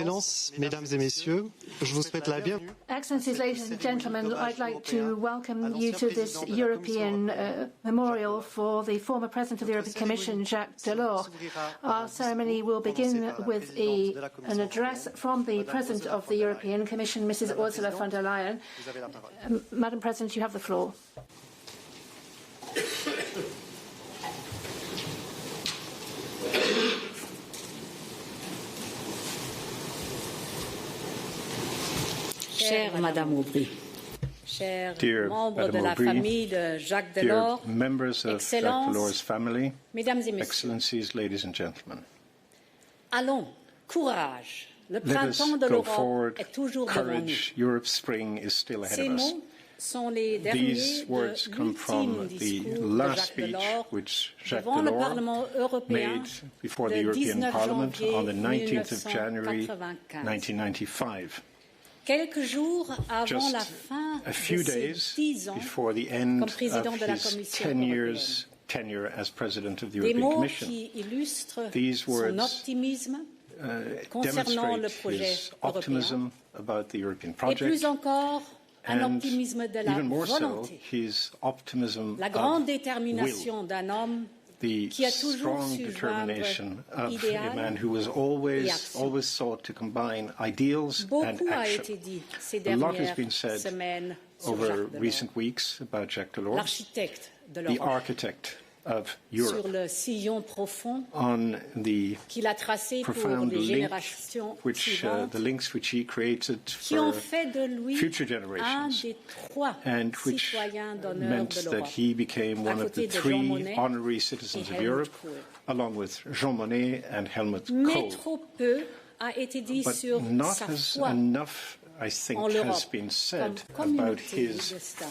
Excellences, Mesdames et Messieurs, je vous souhaite la bienvenue. Excellencies, ladies and gentlemen, I'd like to welcome you to this European memorial for the former President of the European Commission, Jacques Delors. Our ceremony will begin with an address from the President of the European Commission, Mrs. Ursula von der Leyen. Madam President, you have the floor. Chère Madame Aubry, chers membres de la famille de Jacques Delors, members of Jacques Delors' family, Mesdames et Messieurs, Excellencies, ladies and gentlemen, allons, courage, le let us printemps de go l'Europe forward. est toujours devant nous. Courage, Europe's spring is still ahead Ces of us. mots sont les These derniers words de come from l'ultime the discours de last Jacques speech Delors which Jacques devant le Delors Parlement européen made before the le European 19 Parliament janvier on the 19th of 1995. January 1995. Quelques jours avant Just la fin a few de ses days 10 ans before the end comme président of de la his Commission 10 européenne. years tenure as President of the Des European mots Commission. qui illustrent These son words optimisme concernant le demonstrate projet his européen optimism about the European et project. plus encore un And optimisme de la even more so, volonté, his optimism la grande of détermination will, d'un homme the qui a toujours strong su determination joindre of idéal a man who has et always action. sought to combine ideals and Beaucoup a action. été dit ces A lot has dernières been said semaines sur over Jacques Delors, recent weeks about Jacques Delors, l'architecte de the l'Europe, architect of sur Europe, le sillon profond on the qu'il a tracé pour profound les link générations suivantes, the links which he created qui ont for fait de lui future un generations, des trois and which citoyens d'honneur meant de that l'Europe, he became à one of côté the de Jean three Monnet honorary citizens et of Helmut Europe, Kohl. along with Jean Monnet and Helmut Mais Kohl. trop peu a été dit But sur not sa as foi enough, I think, en has l'Europe been said comme about communauté du his destin.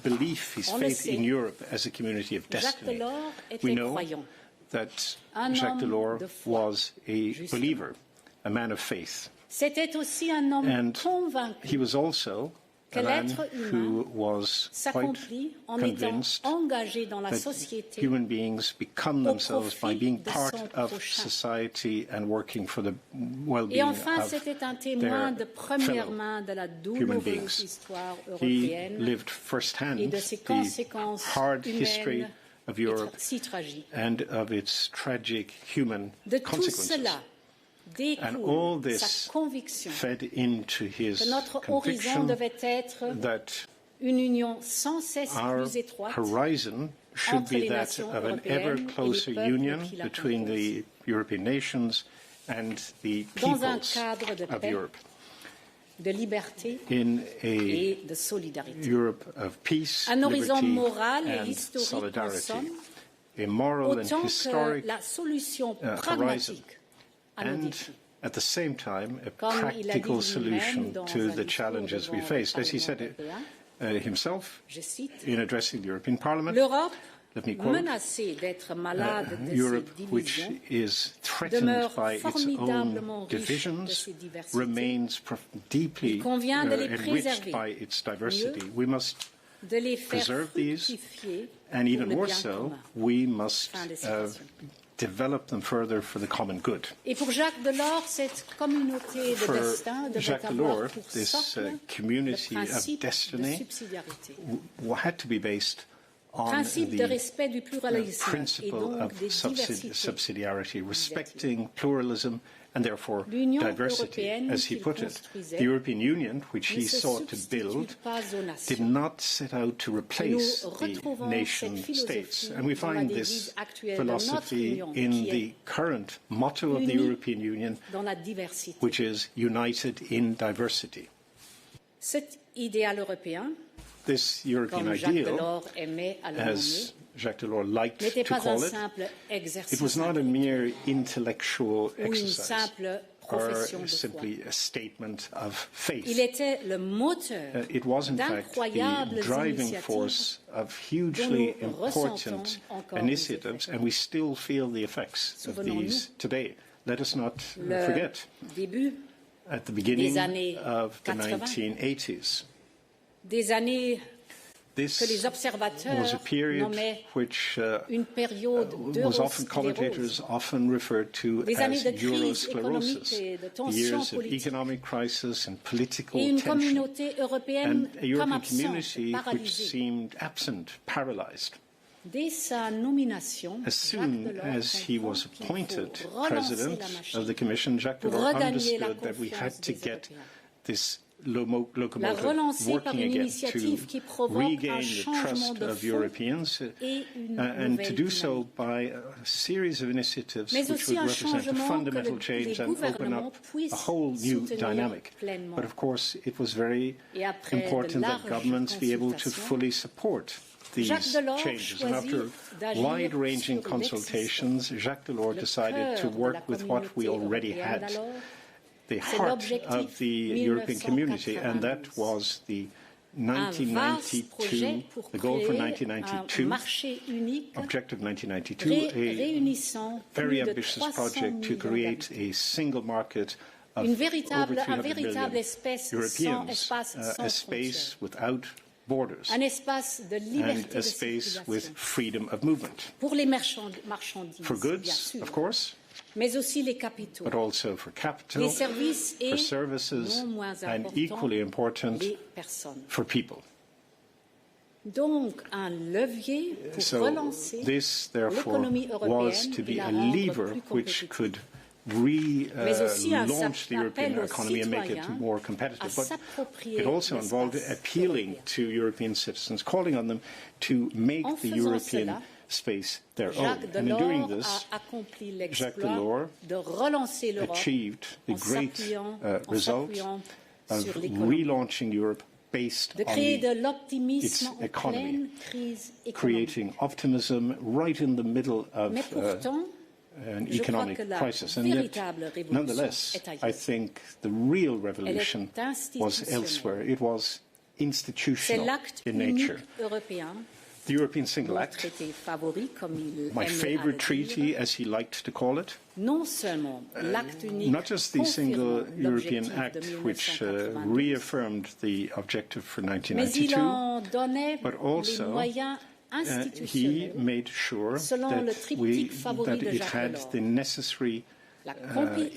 belief, his On le faith sait. in Europe as a community of Jacques destiny. Delors était We know croyant, that un Jacques homme Delors de foi, was a justement. believer, a man of faith. C'était aussi un homme And convaincu he was also que a man l'être who humain was quite s'accomplit en étant convinced engagé dans la that société human beings become au themselves by profit being de part son of prochain. society and working for the well-being Et enfin, of c'était un témoin de their première fellow main de la human douloureuse beings. histoire He européenne lived firsthand et de ses the conséquences hard history humaines of Europe si tragiques. and of its tragic human De tout consequences. cela And all découle this sa conviction fed into his que notre horizon conviction devait être that une union sans cesse our plus étroite horizon should entre be les that nations of an européennes ever et les closer peuples union qui la between the European nations and the dans un peoples cadre de of paix, Europe, de liberté in a et de solidarité. Europe of peace, Un horizon liberty, moral et and historique en solidarity. somme, A moral and autant que historic la solution horizon, pragmatique à nos and défis. at the same time a Comme il a dit practical lui-même solution dans to un the discours challenges we devant faced. le As he said Parlement it européen, himself je cite, in addressing the European Parliament, l'Europe, let me quote, menacée d'être malade de Europe, ses which divisions, is threatened demeure by its formidablement own riche de divisions, ses diversités. remains deeply Il convient de les enriched préserver, by its diversity. mieux, We must de les faire preserve these, fructifier and pour even le more bien so, commun. we must Fin de citation. develop them further for the common good. Et pour Jacques Delors, cette communauté de For destin devait Jacques avoir Delors, pour this socle le community of principe de destiny subsidiarité, had to be based on principe de the respect du pluralisme et principle donc of des diversités. subsidiarity, respecting pluralism and therefore L'Union diversity. européenne As he qu'il put it, construisait the European Union, which ne he se sought to substitue build, pas aux did nations. not set out to replace Nous the retrouvons nation cette states. philosophie And we dans la find devise this actuelle de notre philosophy Union, in qui the current motto of the unie European Union, dans la diversité. which is united in diversity. Cet idéal européen, This European comme Jacques ideal, Delors aimait à le nommer, as Jacques Delors liked n'était to pas un call it, simple it exercice was not a intellectuel mere intellectual ou une exercise simple or profession de foi. simply a statement of faith. Il était le moteur It was in fact the d'incroyables driving initiatives force of hugely dont nous important ressentons encore initiatives, les and we still feel the effects of these today. Let us not Le forget, début at the beginning des années of the 80, 1980s, des années This que les observateurs was a period nommaient which une période was often commentators often referred to des années as de crise Eurosclerosis, économique et de the tensions years of politiques, economic crisis and political et une tension, communauté européenne and a comme European absente, community which paralysée. seemed absent, paralyzed. Dès sa nomination, As soon Jacques Delors as he was comprend qu'il appointed faut relancer president la machine of the Commission, Jacques pour Delors regagner la understood that we had confiance to des get Européens. this La locomotive relancer par working une again initiative to qui provoque regain un the changement trust de of fond Europeans et une and to nouvelle do so dynamique. by a series of initiatives Mais which aussi would un represent a changement fundamental que change les and open gouvernements up a puissent whole new soutenir dynamic. pleinement. But of course it was very Et après important de that larges governments be able to consultations, fully support these Jacques Delors changes. And after d'agir wide-ranging sur consultations, Jacques Delors Le decided to cœur de work la with what we communauté already européenne had, d'alors, the c'est heart l'objectif of the European community, and that 1992. was the Un vaste projet 1992, pour the goal for créer un 1992, marché unique objective 1992, réunissant very plus de ambitious 300 project to millions create d'habitants. a single market of Un over véritable 300 million espace sans Europeans, espace sans a space without borders, Un espace de and liberté a de space with circulation. freedom of movement. Pour les marchandises, For bien goods, sûr, of course, mais aussi les capitaux, but also for capital, les services et, for services, non moins and important, equally important, les personnes. for people. Donc, un levier pour So relancer this, therefore, l'économie was européenne to et be la a rendre lever plus which compétitive. could Mais aussi un relaunch the European appel aux economy and make it citoyens more competitive. à But s'approprier it also involved l'espace appealing européen. to European citizens, calling on them to make En the faisant European cela, space their own. Jacques And in doing Delors this, a accompli Jacques l'exploit Delors de relancer l'Europe achieved the en great s'appuyant result sur of l'économie, relaunching Europe based de on créer de its l'optimisme en economy, pleine crise économique. creating optimism right in the middle of Mais pourtant, an je crois economic que la crisis. And yet, véritable révolution nonetheless, est ailleurs. I think the real revolution Elle est was institutionnelle. elsewhere. It was C'est institutional l'acte in unique nature. européen, The European Single mon Act, traité favori, comme il my aime à le favorite dire, treaty, as he liked to call it, non seulement l'acte unique not just the single confirmant European l'objectif Act de which 1992, reaffirmed the objective for mais il 1992, en donnait but les also moyens he institutionnels made sure selon le that, triptyque favori de it Jacques had Delors. the necessary La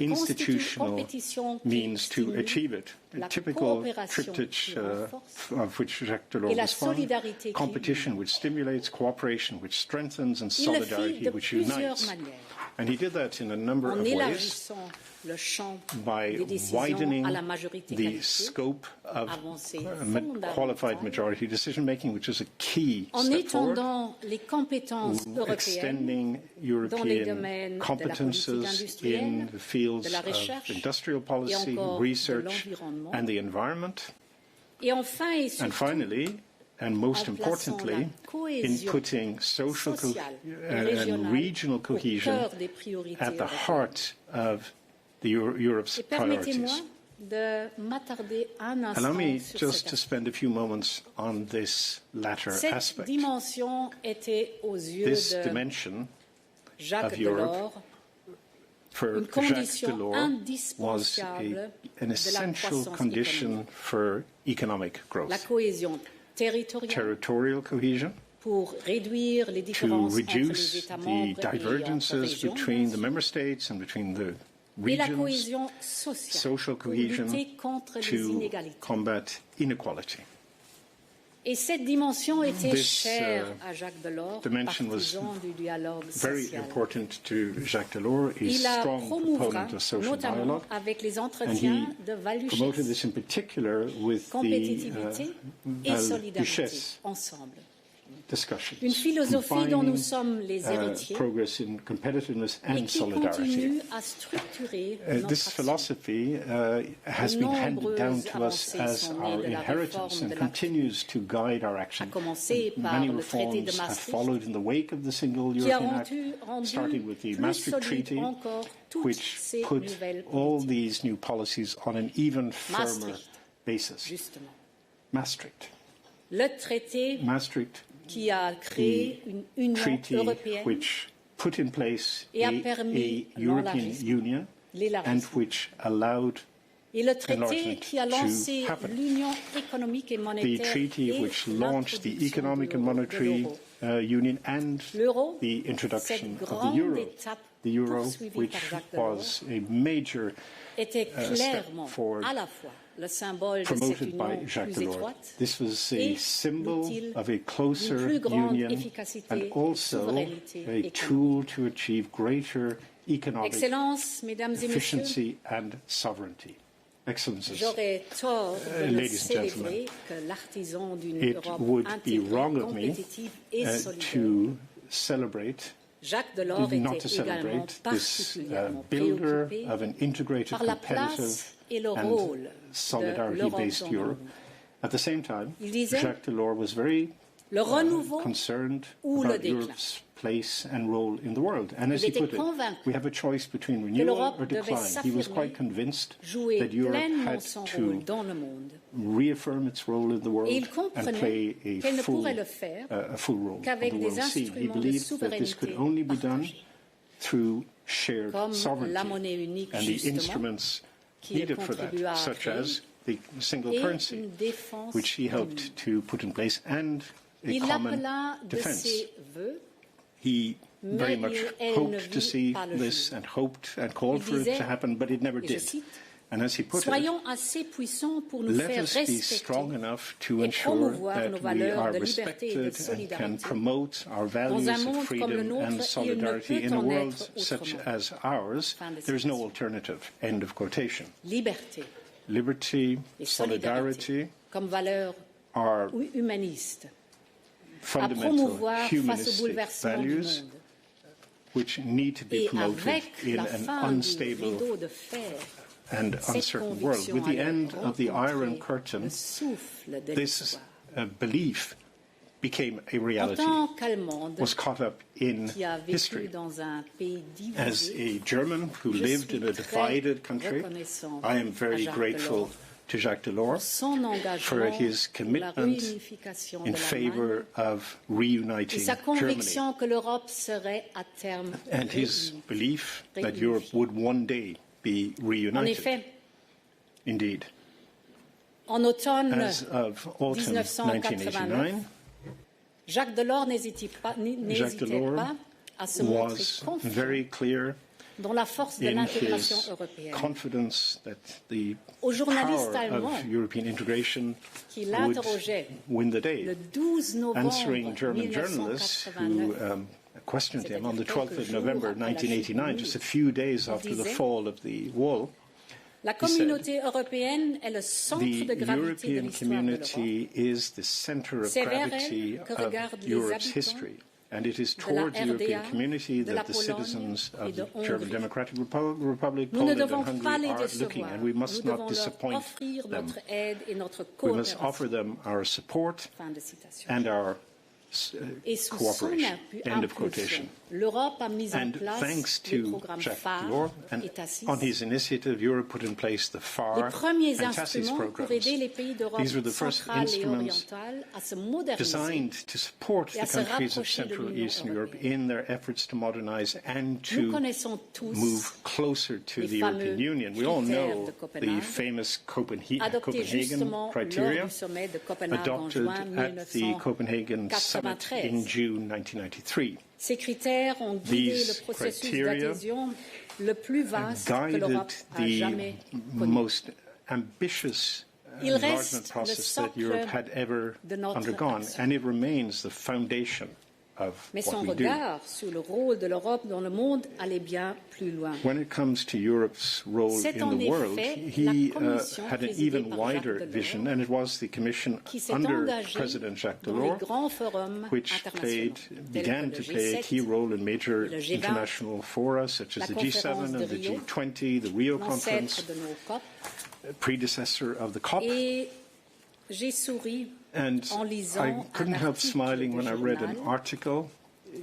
institutional compétition qui means to stimule, achieve it. la A typical coopération triptych qui renforce, of which Jacques Delors et la was fond. solidarité qui Competition which stimulates, cooperation which strengthens, and Il le fit solidarity de which plusieurs unites. manières, And he did that in a number en of ways, élargissant le champ by des décisions widening à la majorité the qualifiée, scope of avancée qualified fondamentale, majority decision-making, which is a key en step forward, étendant les compétences européennes extending dans les European domaines de la competences politique in industrielle, the fields de la of recherche industrial policy, encore de research, l'environnement. and the environment. et enfin et And surtout finally, and most en plaçant importantly, la in cohésion putting social sociale et and régionale regional au cohesion cœur des priorités at the européennes. heart of Europe's Et permettez-moi priorities. de m'attarder un Allow instant me sur just cet to aspect. spend a few moments on this latter Cette aspect. dimension était aux yeux This de dimension Jacques of Europe Delors for une Jacques condition Delors was indispensable an de la essential croissance condition économique. for economic La growth. cohésion territoriale Territorial cohesion, pour réduire les to différences entre les reduce États the membres et entre divergences régions, between the member states and between the et la regions, cohésion sociale social pour cohesion lutter contre les to inégalités. combat inequality. Et cette dimension était This, chère à Jacques Delors, dimension was partisan du dialogue Very social. important to Jacques Delors, a Il la strong promouvra proponent of social notamment dialogue, avec les and entretiens de promoted Valuchesse, this in particular with the compétitivité et solidarité Duchesse ensemble. discussions, Une philosophie dont nous combining, sommes les héritiers progress in competitiveness et and qui solidarity. continue à structurer notre This action. philosophy has been handed down to us Nombreuses as avancées our sont nées de la inheritance réforme and de l'acte, continues to guide our action. à commencer par Many le traité de reforms have Maastricht, followed in the wake of the Single qui a European Act, rendu starting with the plus Maastricht solide Treaty, encore toutes which ces put nouvelles all politiques. these new policies on an even firmer Maastricht, basis. justement. Maastricht. Le traité Maastricht, qui a créé une union treaty européenne which put in place et a a permis European l'enlargissement, Union and l'élargissement. which allowed Et le traité enlargement qui a lancé to happen. l'Union économique et The monétaire treaty et which launched the Economic and Monetary Union and the introduction of the euro. The euro, which was a major était step clairement forward à la fois le symbole de cette promoted by union Jacques plus Delors. étroite This was a et symbol l'utile of a closer d'une plus grande union efficacité and et also souveraineté a économique. tool to achieve greater economic Excellences, Mesdames et Messieurs, efficiency and sovereignty. Excellences, j'aurais tort de ne ladies and gentlemen, célébrer que l'artisan d'une it Europe would be intégrée, wrong of me compétitive et solidaire. to celebrate, Jacques Delors not était to également celebrate this particulièrement builder préoccupé of an integrated, par la competitive place et le and rôle de l'Europe solidarity-based dans le Europe. monde. At the same time, Il disait, Jacques Delors was very le renouveau concerned ou le about déclin. Europe's place and role in the world. And as Il he était put it, convaincu we have a choice between que renewal l'Europe or devait decline. He was s'affirmer, quite convinced jouer that Europe pleinement had son to rôle dans le monde. reaffirm its role in the world Et il and comprenait play qu'elle ne a full, pourrait le faire a full role qu'avec on the des world scene. He instruments de believed that this could souveraineté only be done partagée, through shared comme sovereignty la monnaie unique, and the justement, instruments qui il needed for that, contribua à such créer, as the single et currency, une défense which he commune. helped to put in place, and a Il common l'appela de defense. ses vœux, He very mais much elle ne hoped to vit see pas le this jour. and hoped and called Il for it disait, to happen, but it never et je did. cite, And as he put it, soyons assez puissants pour nous let faire us be respecter strong enough to et ensure promouvoir that nos we valeurs are de liberté et de respected and can solidarité. promote our Dans values un of monde comme le freedom nôtre, and il ne solidarity peut in a en world être such autrement. as ours. Fin de There is no citation. alternative. End of quotation. Liberté Liberty, et solidarity solidarité comme valeurs are humanistes à fundamental promouvoir face au humanistic bouleversement du values monde. which need to be Et promoted avec in la an fin du unstable rideau de fer, and cette uncertain world. With the conviction end allait of the Iron rencontrer Curtain, le souffle de this l'histoire. belief became a En reality, tant qu'Allemande was caught up in qui a vécu history. dans un pays As divisé, a German who Je lived suis in a très divided country, reconnaissante I am very à Jacques grateful Delors to Jacques Delors son for engagement his pour la commitment réunification in de favor l'Allemagne of et reuniting sa Germany, conviction que l'Europe serait à terme and his réunie. belief that Réunifiée. Europe would one day be En reunited. effet, Indeed. en automne As of autumn 1989, Jacques Delors n'hésitait pas à se montrer was confiant very clear dans la force de in l'intégration his européenne. confidence that the Aux journalistes power allemands of European integration qui would l'interrogeaient win the day. le 12 novembre Answering German journalists who 1989, questioned him on the C'est-à-dire 12th quelques of jours November après la chute 1989, du just a mur. few days On after the disait, fall of the wall, La communauté européenne est le centre the de gravité de European l'histoire de l'Europe. community is the center of C'est vers gravity elle que of regardent les Europe's habitants history. And it is de la towards the European RDA, community de la that the Pologne citizens et of de the German Hongrie. Democratic Republic, Nous ne Poland devons and pas Hungary les are looking, décevoir. and we must Nous not devons leur disappoint offrir them. notre aide et notre We must offer coopération. them our support Fin de citation. and our Et sous son cooperation. End of impulsion, quotation. l'Europe a mis en And place thanks les to programmes Jacques phares Delors, and et TACIS, on his initiative, Europe put in place the les FAR premiers and TACIS instruments pour programs, aider les pays d'Europe These were the first centrale et instruments orientale à se moderniser designed to support et à the se countries of rapprocher de Central l'Union Eastern Europe européenne. in their efforts to modernize and Nous to connaissons tous move closer to les the European fameux Union. We all critères know de the Copenhague, famous adoptés Copenhagen justement criteria lors du sommet de Copenhague en adopted juin at the Copenhagen Summit 1993. in June 1993. Ces critères ont guidé These le processus criteria d'adhésion le plus vaste que guided l'Europe a the jamais connu. most ambitious Il enlargement reste le process that socle Europe had ever de notre undergone, action. and it remains the foundation of Mais what son we do. regard sur le rôle de l'Europe dans le monde allait bien plus loin. When it comes to Europe's role C'est in en the world, effet he la Commission had an présidée even par wider Jacques Delors vision, and it was the Commission qui s'est under engagé President Jacques dans les Delors grands forums which internationaux, began tels to que play le a key G7, role in major le G20, international fora such la as the conférence G7 de and the Rio, G20, the Rio l'ancêtre Conference, de nos COP. predecessor of the COP. Et j'ai souri And en lisant I couldn't un help article smiling de when I read an journal article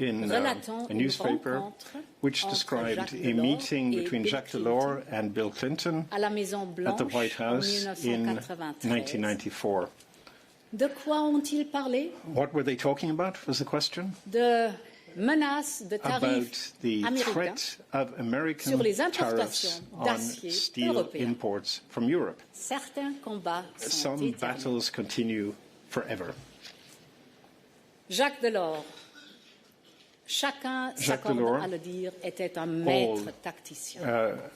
in relatant a une newspaper rencontre which entre described Jacques a Delors meeting et between Bill Jacques Clinton Delors and Bill Clinton à la Maison at the Blanche White en House in 1993. 1994. De quoi ont-ils parlé? What were they talking about, was the question? De menace de about tarifs the américains threat of American sur les tariffs importations on d'acier steel européen. imports from Europe. Certains combats sont Some éternels. battles continue forever. Jacques Delors, chacun s'accorde Delors, à le dire, était un maître tacticien.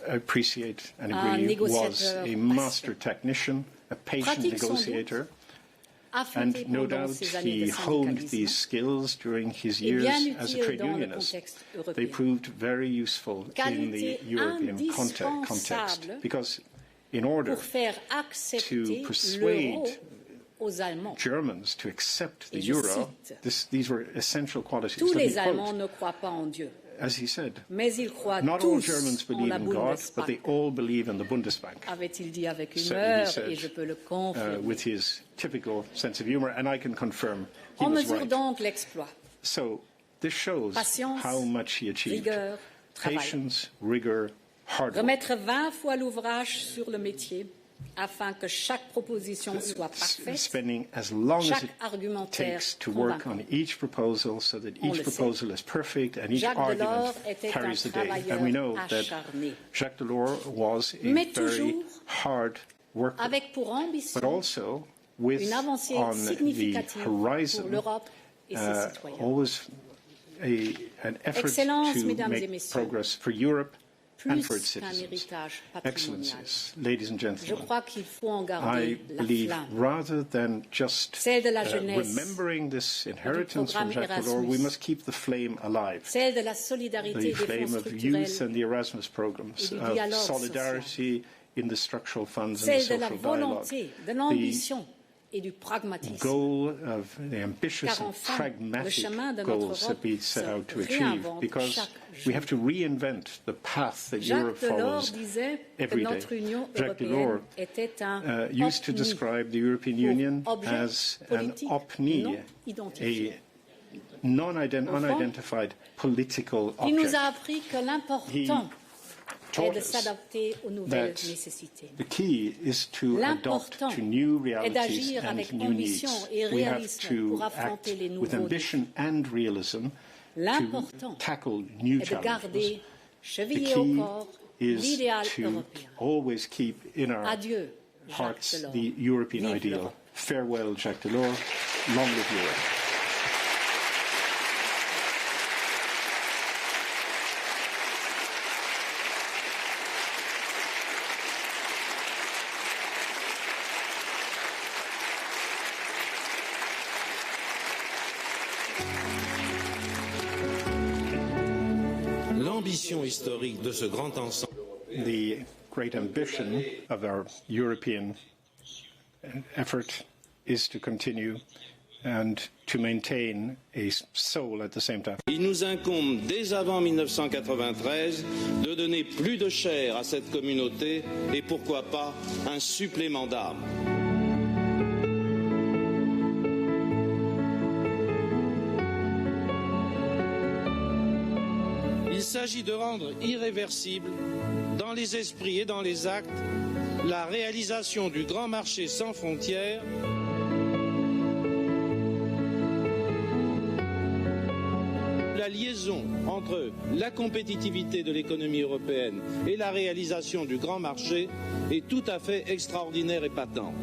Appreciate and Un agree was négociateur a master technician, a patient Pratique sans negotiator, Affûté and no pendant doubt ses années he de honed syndicalisme, these skills during his et years bien as a utile trade dans le unionist. contexte They européen. proved very useful in the Qualité European context, indispensable because in order pour faire accepter to persuade l'euro aux Allemands. Germans to accept the Et je euro, cite, these were essential qualities. Tous Let me les Allemands quote, ne croient pas en Dieu, as he said, mais ils croient not all tous Germans en believe la in God, but they Bundesbank, all believe in the Bundesbank. avait-il dit avec Certainly humeur, said, et je peux le confirmer. With his typical sense of humor, and I can confirm he On was mesure right. donc l'exploit. So this shows Patience, how much he achieved. Rigueur, travail. Patience, rigor, hard work. Remettre 20 fois l'ouvrage sur le métier afin que chaque proposition soit parfaite. Spending as long as Chaque it argumentaire takes to work on convaincant. each proposal so that On each le proposal is perfect and each Jacques argument Delors était carries un the day. travailleur And we know that acharné. Jacques Delors was a Mais very toujours hard worker, avec pour but ambition also with une avancée on the significative horizon pour l'Europe et ses citoyens. always an effort Excellences, to mesdames et make messieurs, progress for Europe and for its Plus qu'un citizens. héritage patrimonial. Excellencies, ladies and Je gentlemen, crois qu'il faut en I garder la believe flamme. rather than just Celle de la jeunesse remembering this inheritance from programme Jacques Delors, we Erasmus. must keep the flame alive. Celle de la solidarité The des flame fonds of youth structurels, and the Erasmus programs, et du of dialogue solidarity in the structural funds and the celle de la social dialogue. volonté, de l'ambition et du pragmatisme. Goal of the ambitious Car and enfin, le pragmatic chemin de notre goals that we Europe set se out to achieve, réinvente because chaque we jour. have to reinvent the path that Europe Jacques Delors follows disait que every day. notre Union Jacques européenne Delors était un used to OPNI, describe the European pour Union objet as an politique OPNI, non identifié. a non-identified political Il nous object. a appris que l'important est taught de us s'adapter aux nouvelles that nécessités. the key is to adopt L'important to new est realities d'agir and avec new ambition needs. et We have réalisme to pour affronter act les with nouveaux ambition and realism to L'important tackle new est de challenges. garder, The chevillé au key corps, is l'idéal to européen. always keep in our Adieu, Jacques hearts Delors. the European Vive ideal. l'Europe. Farewell, Jacques Delors. Long live Europe. L'ambition historique de ce grand ensemble. The great ambition of our European effort is to continue and to maintain a soul at the same time. Il nous incombe dès avant 1993 de donner plus de chair à cette communauté et pourquoi pas un supplément d'âme. Il s'agit de rendre irréversible, dans les esprits et dans les actes, la réalisation du grand marché sans frontières, la liaison entre la compétitivité de l'économie européenne et la réalisation du grand marché est tout à fait extraordinaire et patente.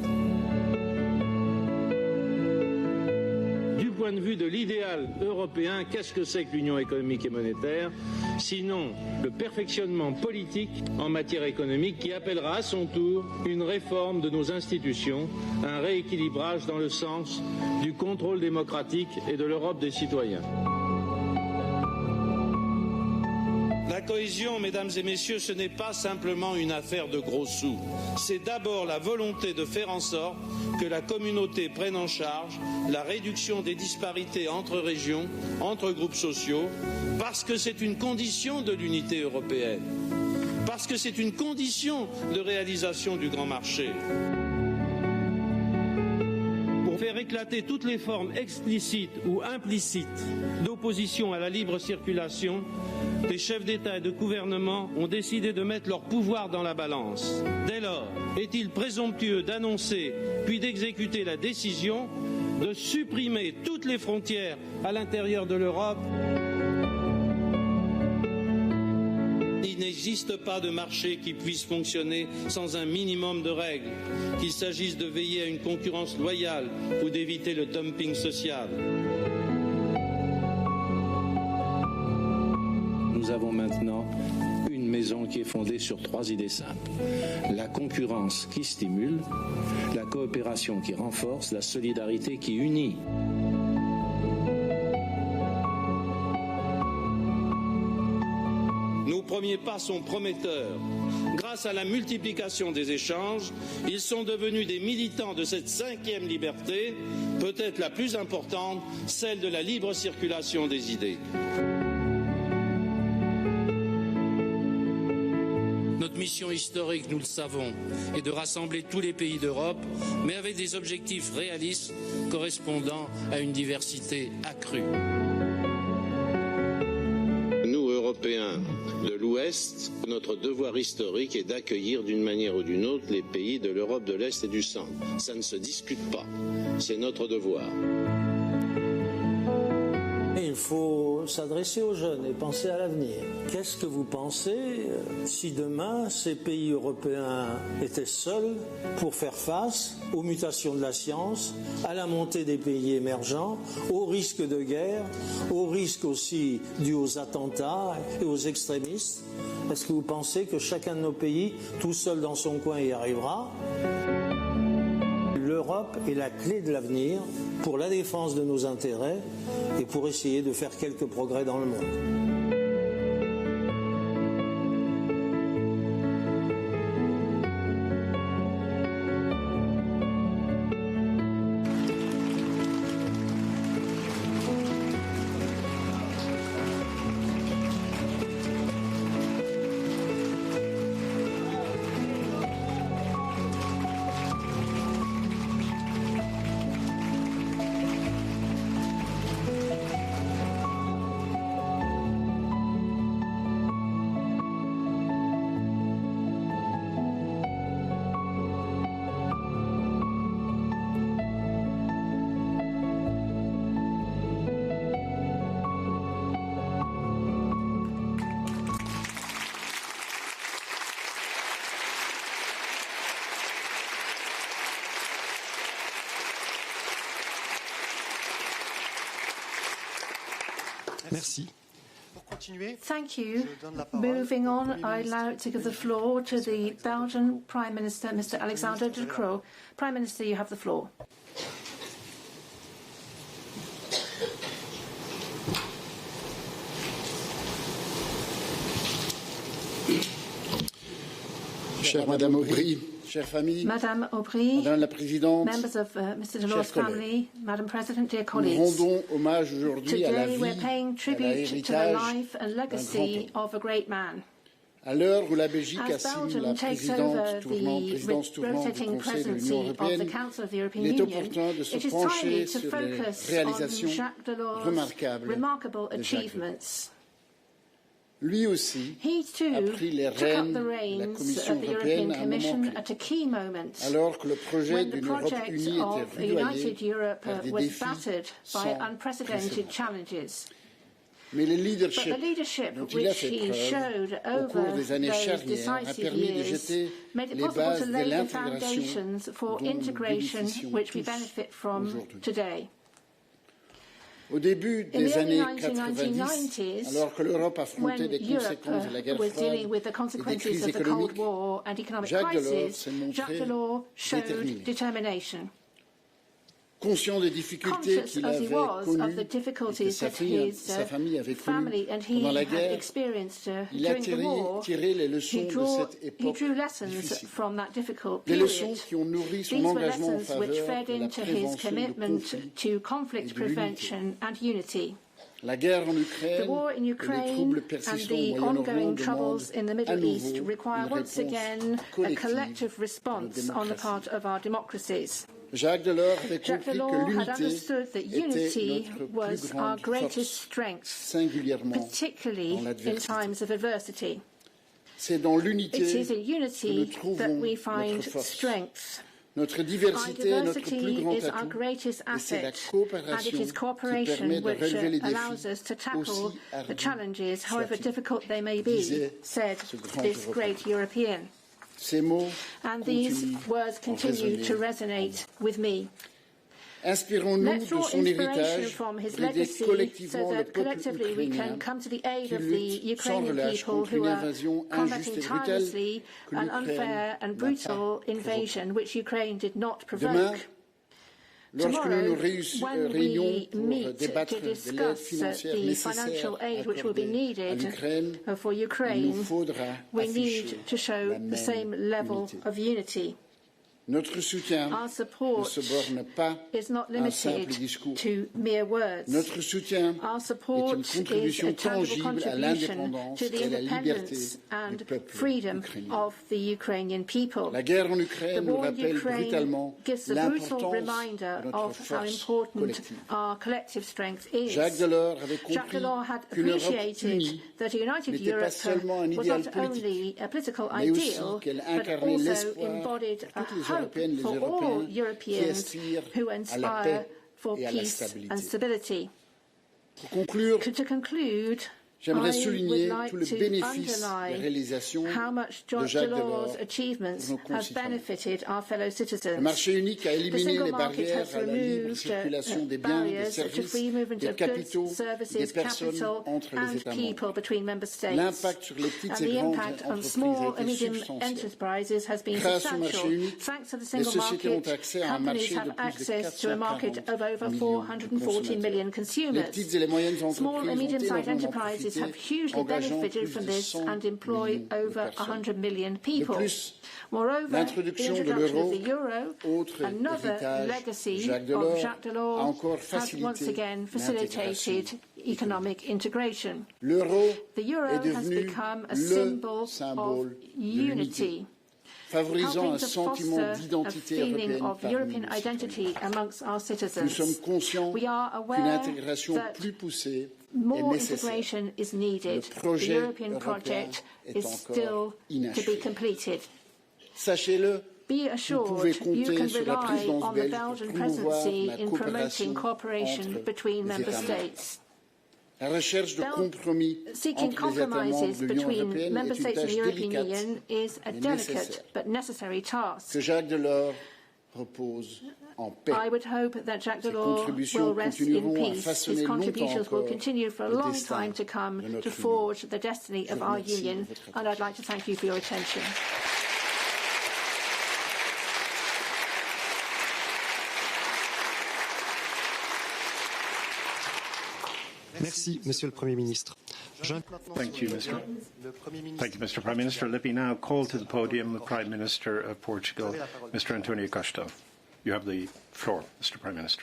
Du point de vue de l'idéal européen, qu'est-ce que c'est que l'Union économique et monétaire, sinon le perfectionnement politique en matière économique qui appellera à son tour une réforme de nos institutions, un rééquilibrage dans le sens du contrôle démocratique et de l'Europe des citoyens. La cohésion, mesdames et messieurs, ce n'est pas simplement une affaire de gros sous. C'est d'abord la volonté de faire en sorte que la communauté prenne en charge la réduction des disparités entre régions, entre groupes sociaux, parce que c'est une condition de l'unité européenne, parce que c'est une condition de réalisation du grand marché. Pour faire éclater toutes les formes explicites ou implicites d'opposition à la libre circulation, les chefs d'État et de gouvernement ont décidé de mettre leur pouvoir dans la balance. Dès lors, est-il présomptueux d'annoncer puis d'exécuter la décision de supprimer toutes les frontières à l'intérieur de l'Europe ? Il n'existe pas de marché qui puisse fonctionner sans un minimum de règles, qu'il s'agisse de veiller à une concurrence loyale ou d'éviter le dumping social. Nous avons maintenant une maison qui est fondée sur 3 idées simples. La concurrence qui stimule, la coopération qui renforce, la solidarité qui unit. Nos premiers pas sont prometteurs. Grâce à la multiplication des échanges, ils sont devenus des militants de cette 5e liberté, peut-être la plus importante, celle de la libre circulation des idées. Notre mission historique, nous le savons, est de rassembler tous les pays d'Europe, mais avec des objectifs réalistes correspondant à une diversité accrue. Nous, Européens de l'Ouest, notre devoir historique est d'accueillir d'une manière ou d'une autre les pays de l'Europe de l'Est et du Centre. Ça ne se discute pas, c'est notre devoir. Il faut s'adresser aux jeunes et penser à l'avenir. Qu'est-ce que vous pensez si demain ces pays européens étaient seuls pour faire face aux mutations de la science, à la montée des pays émergents, aux risques de guerre, aux risques aussi dus aux attentats et aux extrémistes? Est-ce que vous pensez que chacun de nos pays, tout seul dans son coin, y arrivera? L'Europe est la clé de l'avenir pour la défense de nos intérêts et pour essayer de faire quelques progrès dans le monde. Merci. Thank you. Moving on, I'd like to give the floor to the Belgian Prime Minister, Mr. Alexander De Croo. Prime Minister, you have the floor. Chère Madame Aubry, chère famille, Madame Aubry, Madame la Présidente, members of Mr. Delors' family, Madam President, dear nous colleagues. rendons hommage aujourd'hui à la Today vie, we're paying à tribute to the l'héritage life and legacy of a great man. À l'heure où la Belgique As assume la Belgium takes over présidence tournante du rotating Conseil de l'Union presidency of européenne, the Council of the European il est Union, opportun de se it is pencher timely to sur les focus on réalisations Jacques Delors' remarquables remarkable de Jacques Delors. achievements. Lui aussi He too a pris les took up rênes the de la reins Commission of the européenne European à un moment Commission clé, at a key moment alors que le projet when the d'une Europe project unie of était a united rudoyé Europe par des was défis battered by sans unprecedented précédent. challenges. Mais le But leadership the leadership dont il a which fait he preuve showed au cours over des années those charnières a decisive permis de years jeter made it les possible bases to de lay the l'intégration foundations for dont nous integration bénéficions which we tous benefit from aujourd'hui. today. Au début In des the early années 90, 1990s, alors que l'Europe affrontait when les conséquences de la guerre Europe was froide dealing with the et des consequences crises of the Cold économiques, War and economic Jacques Delors crisis, s'est montré Jacques Delors showed déterminé. determination. Conscient des difficultés Conscious qu'il as he avait was of connues the et que difficulties sa that famille avait his connues family and he pendant la had guerre, experienced il a during the war, tiré les leçons he de cette he époque drew lessons difficile. from that difficult Des period. leçons qui ont nourri son These were engagement en lessons which faveur fed de la into his prévention de commitment conflits to et conflict de l'unité. prevention and unity. La guerre en The Ukraine war in et les Ukraine troubles and persistants the au Moyen-Orient ongoing demandent troubles in the à Middle East nouveau require une once réponse again a collective collective de response nos on the démocraties. part of our democracies. Jacques Delors avait Jacques compris Delors que had l'unité understood that était unity notre was plus our grande greatest force, strength, singulièrement particularly dans in l'adversité. times of adversity. C'est dans It l'unité is in que nous unity that trouvons we find notre force. strength. Notre Our diversité est notre plus diversity grand is our atout greatest et c'est la asset, and it coopération is qui cooperation permet de which relever les allows us défis to tackle aussi the ardus challenges, however soient-ils, difficult they may be, disait said ce grand this great European. Ces mots And these continuent words à continue to résonner. resonate with me. Inspirons-nous Let's de draw son inspiration héritage from his pour aider legacy collectivement so le that peuple collectively we ukrainien can come to the aid qui of the lutte sans Ukrainian relâche people contre who une are invasion injuste combating et brutale tirelessly que an l'Ukraine unfair and n'a brutal pas invasion which Ukraine did not Demain, provoke. lorsque nous nous When réunions we pour meet to débattre de l'aide discuss financière the nécessaire financial aid which will be accordée à needed l'Ukraine, for il nous Ukraine, faudra we afficher need to show la the same même level unité. of unity. Notre soutien Our ne support se borne pas is not à un simple limited discours. to mere words. Notre soutien Our est support une is contribution a tangible tangible à contribution l'indépendance to the et à la liberté independence and du peuple freedom ukrainien. of the Ukrainian people. La guerre en The Ukraine nous war in rappelle Ukraine brutalement gives a brutal l'importance reminder de notre of how force important collective. our collective strength is. Jacques Delors avait Jacques compris Delors had qu'une Europe appreciated unie that a united n'était pas Europe seulement un was idéal not politique, only a political mais aussi ideal, qu'elle but incarnait also l'espoir embodied pour a toutes les hope Européennes, les for all Européens qui Europeans aspirent who à la inspire paix for et à la peace and stabilité. stability. Pour conclure, To conclude, j'aimerais I would souligner like tout le to bénéfice des underline réalisations how much de Jacques Delors' Delors achievements pour nos have concitoyens. benefited our fellow Le citizens. marché unique a The éliminé single les market barrières has à la libre removed circulation des biens, des barriers to services, free movement des of capitaux, goods, des services, personnes capital entre les and États people membres. between member states. L'impact sur les petites And et the grandes impact on entreprises small a and été medium substantiel. enterprises has been Grâce au marché substantial. unique, Thanks to the les single sociétés ont market, accès à un companies marché de have plus de access to a market 440 of over millions de 440 million Les consumers. petites et les moyennes Small and entreprises ont medium-sized énormément enterprises profité, have hugely engageant benefited plus from de this 100 and employ millions de over personnes. 100 million De people. plus, Moreover, the l'introduction de introduction l'euro, of the euro, autre another héritage legacy Jacques of Delors, Jacques Delors, a encore has facilité once again facilitated economic integration. L'euro The euro est has devenu become a le symbol symbole of de l'unité, unity, favorisant helping un to sentiment foster a d'identité feeling européenne of parmi European nos identity citoyens. amongst our Nous citizens. sommes conscients We are qu'une aware intégration that plus poussée est more nécessaire. integration is needed. Le The projet European européen project est is encore still to inachevé. be completed. Sachez-le, Be vous assured, pouvez you compter can sur la rely présidence on the belge Belgian pour promouvoir presidency la in coopération promoting cooperation entre between les member États membres. states. La recherche de compromis Seeking entre les États membres compromises de l'Union between européenne member est une states in tâche the European délicate Union is a mais delicate nécessaire. but necessary task. Que Jacques Delors repose en paix. I would hope that Jacques Ses Delors contributions will rest in continueront à peace. façonner His longtemps contributions will encore continue for a le long destin time to come de notre to union. forge the destiny Je of vous our remercie de union, votre and I'd like to thank you for your attention. Merci, Monsieur le Premier ministre. Thank you, Mr. Prime Minister. Let me now call to the podium the Prime Minister of Portugal, Mr. Antonio Costa. You have the floor, Mr. Prime Minister.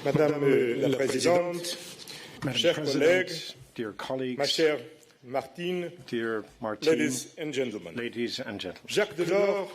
Madame la Présidente, chers collègues, dear colleagues, ma chère Martine, dear Martine, ladies and gentlemen. Jacques Delors Delors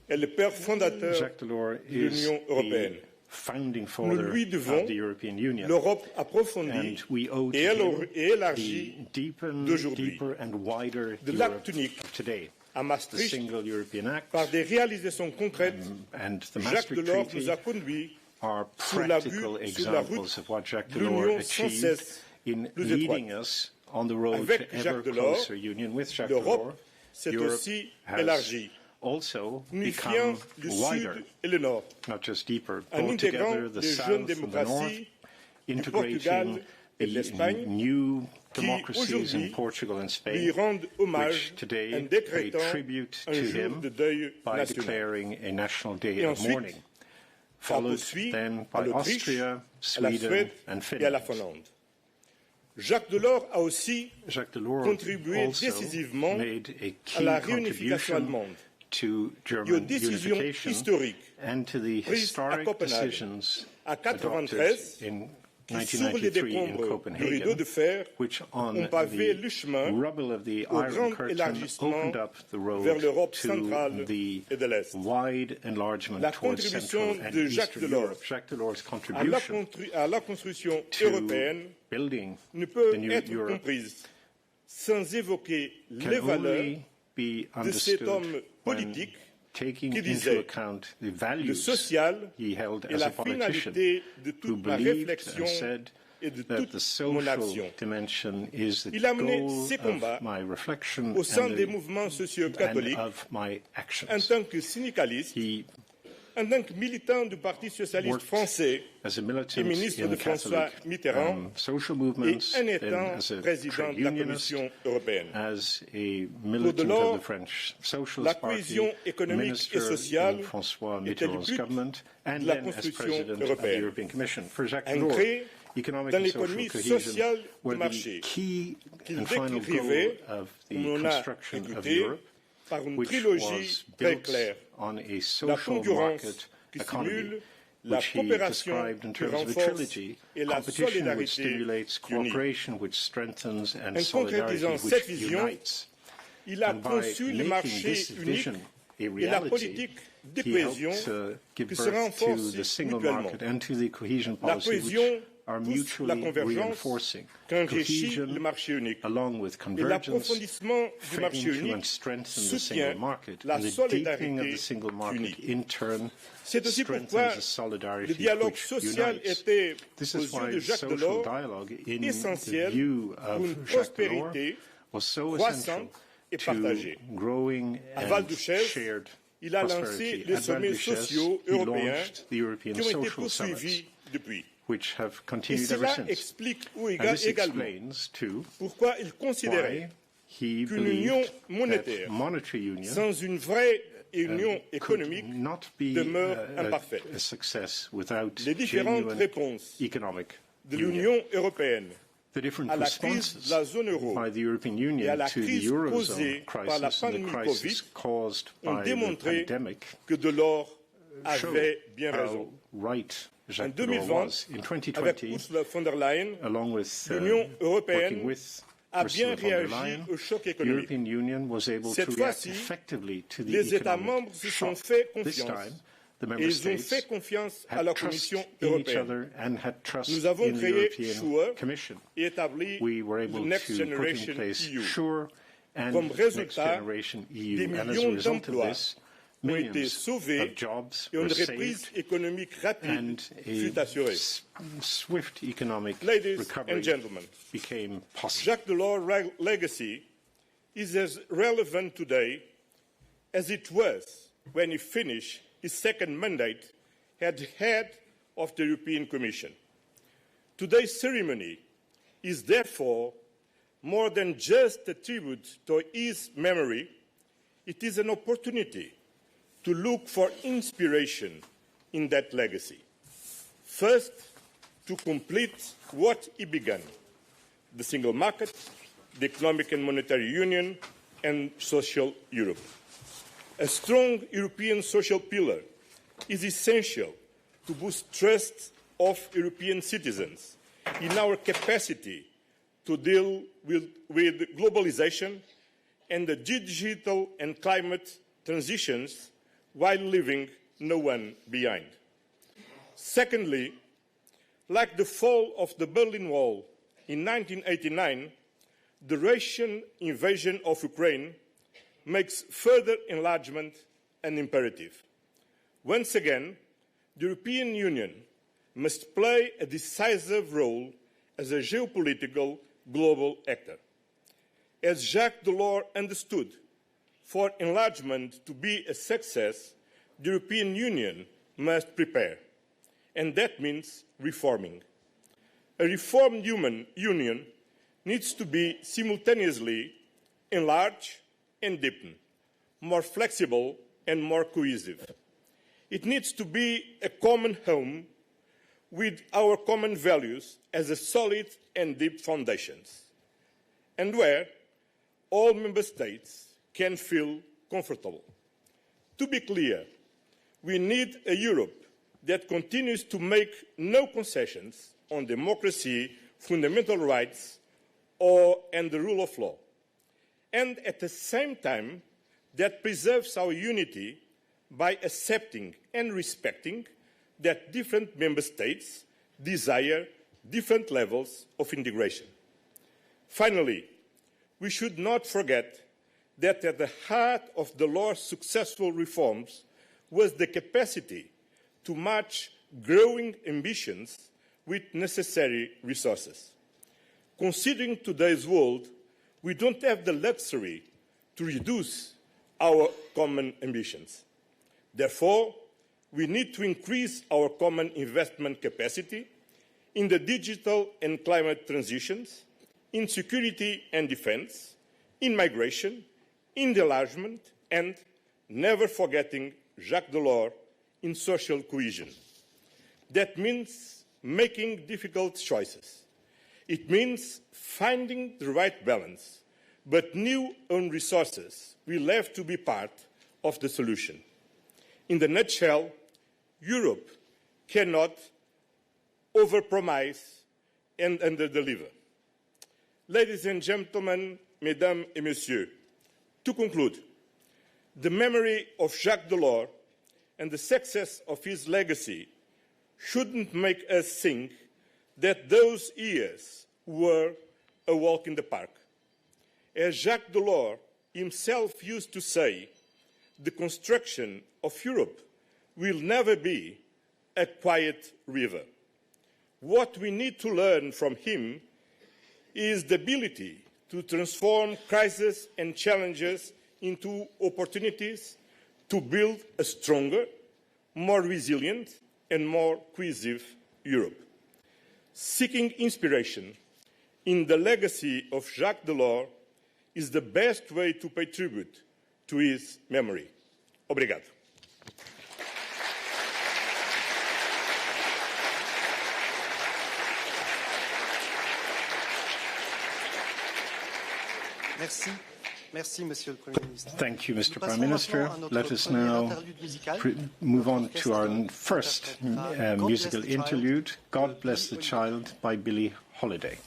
est le père fondateur de de l'Union européenne. founding Nous father lui devons of the European Union. l'Europe approfondie And we owe to et him élargie the d'aujourd'hui. deeper and wider De Europe l'acte unique of today. à The Maastricht, Single European Act par des réalisations concrètes, and the Jacques Maastricht Delors Treaty nous a conduits are sur la practical route examples of what Jacques de Delors l'Union sans achieved cesse in plus leading étroite. us on the road Avec to ever Jacques Delors, closer union. With Jacques l'Europe Delors, s'est Europe aussi has élargie, also unifiant become le wider, Sud et le Nord, not just deeper, en pulled together intégrant the les south jeunes and the north, démocraties du integrating Portugal et de the l'Espagne, new qui democracies in aujourd'hui Portugal and lui Spain, rendent hommage which today en pay décrétant tribute un to jour him de deuil by national. declaring a national day Et of ensuite, mourning, ça followed poursuit then à by l'Autriche, Austria, à la Sweden Suède and et à la Finland. Finlande. Jacques Delors a aussi Jacques Delors contribué also décisivement made a à key la réunification contribution allemande to et aux German décisions unification historiques and to the prises à historic Copenhague decisions à adopted 93 in qui, sur les 1993 in décombres du rideau Copenhagen, de fer, which on ont pavé le the chemin rubble of the au Iron grand Curtain élargissement opened up the road vers l'Europe to centrale the et de l'Est. wide enlargement La towards contribution Central and de Jacques Eastern Delors Europe. Jacques Delors' à la construction to européenne building ne peut the new être Europe comprise sans évoquer can les valeurs only be de cet understood homme when politique taking qui into disait account the le values social he held est as la a politician, finalité de who toute ma believed réflexion and said et de that the toute mon social action. dimension is the Il a mené goal ses combats of my reflection au sein and, des mouvements sociaux and catholiques of my en actions. tant que syndicaliste, He en tant que militant du Parti socialiste worked français as a et militant ministre in de François Catholic Mitterrand social et movements, en then étant as a président trade de la unionist, Commission européenne. as a militant Delors, of the French la Socialist Party, cohésion économique minister et sociale in François était le Mitterrand's but government, and de la then as construction president of the européenne. European Commission. For Jacques Delors, Ancrée economic dans and social l'économie cohesion sociale were du the marché, key qu'il and final goal décrivait, of the comme on a construction of écouté, Europe, par une which trilogie was très built claire. on a La social concurrence market qui economy, stimule la which he coopération described in qui terms of a renforce trilogy, et la competition which solidarité stimulates qui unit. cooperation, which strengthens, and En solidarity concrétisant cette which vision, unites. il a And by conçu le making marché this unique vision a et la reality, politique de he cohésion helped give qui se birth to renforcent the single mutuellement. market and to the cohesion La policy, which cohésion are pousse la mutually convergence reinforcing. qu'enrichit le Cohesion, marché unique. along with Et convergence, l'approfondissement du fed marché into unique and strengthen the soutient single market, la and the deepening of solidarité the single market unique. in turn C'est aussi strengthens pourquoi the solidarity le dialogue which social unites. était, This aux is yeux why de Jacques social Delors, dialogue, in the essentiel view pour of une Jacques Delors, prospérité was so essential croissante et to partagée. growing À and Val-Duchesse, shared il a lancé prosperity. les At sommets Val-Duchesse, sociaux he européens launched the European qui ont été Social poursuivis Summits, depuis. which have Et continued ever cela since. explique And this également explains, too, pourquoi il considérait why he qu'une union believed monétaire that monetary union sans une vraie union could économique not be demeure imparfaite. a success without Les différentes genuine réponses economic de union. l'Union européenne The different à la crise responses de la zone euro by the European Union et à la to the crise causée Eurozone par la crisis and the pandémie crisis caused ont by the démontré pandemic que Delors show avait bien how raison. right En Jacques Delors 2020, was. In avec 2020, Ursula von der Leyen, along with l'Union européenne working with a bien Ursula von der réagi Leyen, au choc the économique. European Union was able Cette to react fois-ci, effectively to the les États economic membres se sont shock. fait This confiance time, the et member ils ont states fait confiance à had la trust Commission in each européenne other and had trust Nous avons in the créé European SURE Commission. et établi We were le able Next to put in Generation place EU. SURE and Comme Next résultat, Generation des EU. And as a millions result of d'emplois this, ont été millions sauvés of jobs et were une reprise saved économique rapide and fut assurée. a swift economic Ladies recovery and gentlemen, became possible. Jacques Delors' legacy is as relevant today as it was when he finished his second mandate as head of the European Commission. Today's ceremony is therefore more than just a tribute to his memory. It is an opportunity to look for inspiration in that legacy. First, to complete what he began, the single market, the economic and monetary union, and social Europe. A strong European social pillar is essential to boost trust of European citizens in our capacity to deal with globalization and the digital and climate transitions while leaving no one behind. Secondly, like the fall of the Berlin Wall in 1989, the Russian invasion of Ukraine makes further enlargement an imperative. Once again, the European Union must play a decisive role as a geopolitical global actor. As Jacques Delors understood, for enlargement to be a success, the European Union must prepare, and that means reforming. A reformed union needs to be simultaneously enlarged and deepened, more flexible and more cohesive. It needs to be a common home with our common values as a solid and deep foundations, and where all member states can feel comfortable. To be clear, we need a Europe that continues to make no concessions on democracy, fundamental rights, and the rule of law, and at the same time that preserves our unity by accepting and respecting that different member states desire different levels of integration. Finally, we should not forget that at the heart of Delors' successful reforms was the capacity to match growing ambitions with necessary resources. Considering today's world, we don't have the luxury to reduce our common ambitions. Therefore, we need to increase our common investment capacity in the digital and climate transitions, in security and defence, in migration, in enlargement, and, never forgetting Jacques Delors, in social cohesion. That means making difficult choices. It means finding the right balance, but new own resources will have to be part of the solution. In the nutshell, Europe cannot overpromise and underdeliver. Ladies and gentlemen, mesdames et messieurs, to conclude, the memory of Jacques Delors and the success of his legacy shouldn't make us think that those years were a walk in the park. As Jacques Delors himself used to say, the construction of Europe will never be a quiet river. What we need to learn from him is the ability to transform crises and challenges into opportunities to build a stronger, more resilient and more cohesive Europe. Seeking inspiration in the legacy of Jacques Delors is the best way to pay tribute to his memory. Obrigado. Merci. Merci, Monsieur le Premier ministre. Thank you, Mr. Prime Minister. Let us now move on to our first musical interlude, God Bless the Child by Billie Holiday.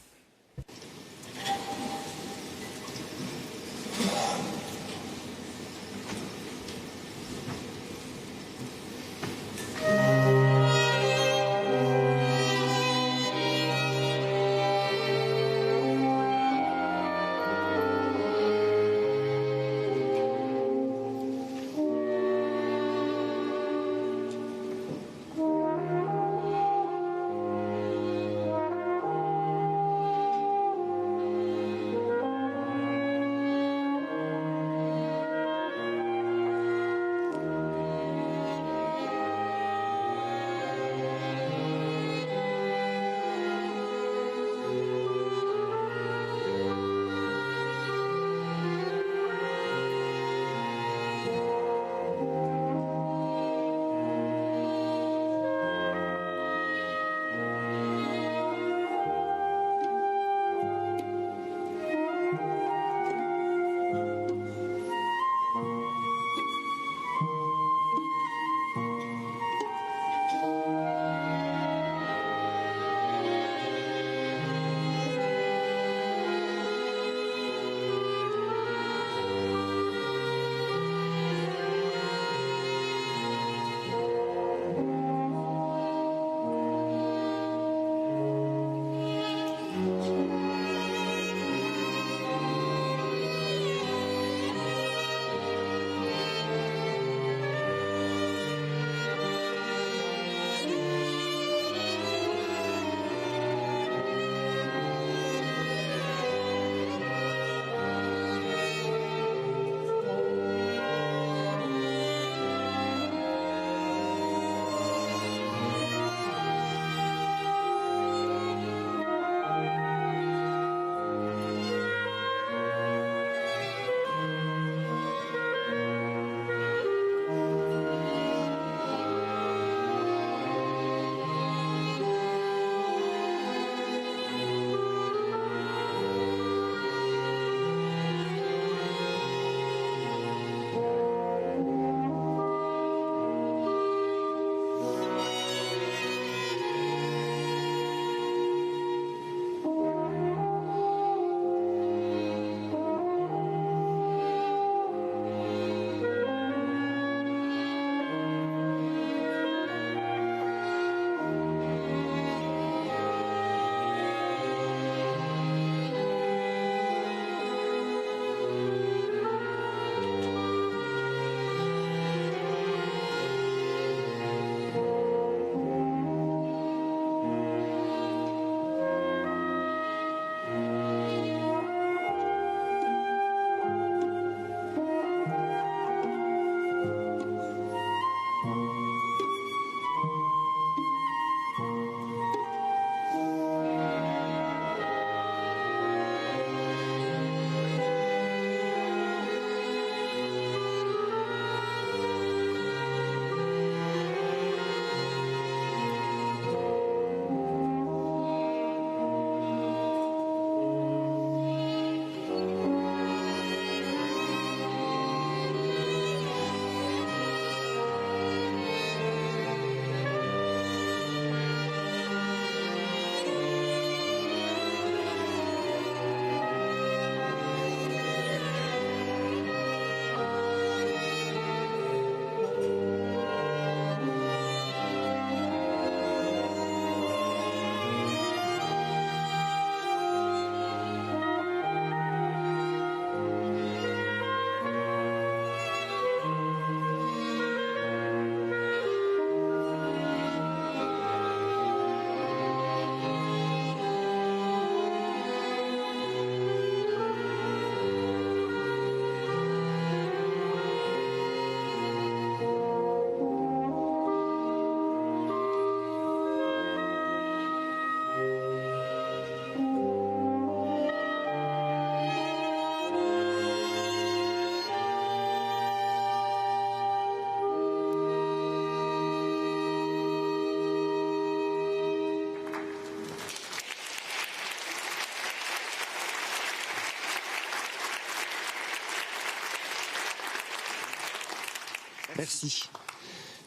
Merci.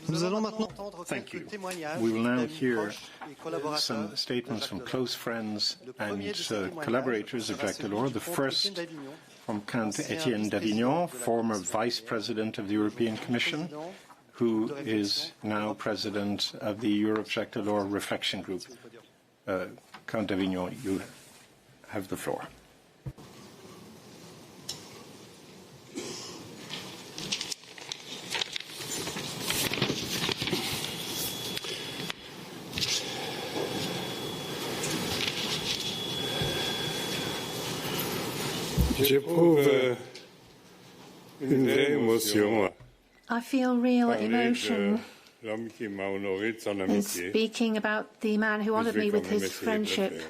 Nous allons maintenant entendre Thank you. quelques témoignages We will now d'amis hear proches et collaborateurs some de statements Jacques from Delors. close friends Le premier and de ces témoignages collaborators of sera Jacques celui Delors. du The comte first Étienne d'Avignon, from Count ancien Étienne vice-président d'Avignon, de la former Commission Vice President of the European Commission, président who de is réflexion now Europe. President of the Europe Jacques Delors Reflection Group. Count d'Avignon, you have the floor. J'éprouve une vraie émotion I feel real parler emotion de l'homme qui m'a honoré de son in amitié. speaking about the man who Je honoured vais me quand with même his essayer de le friendship, faire.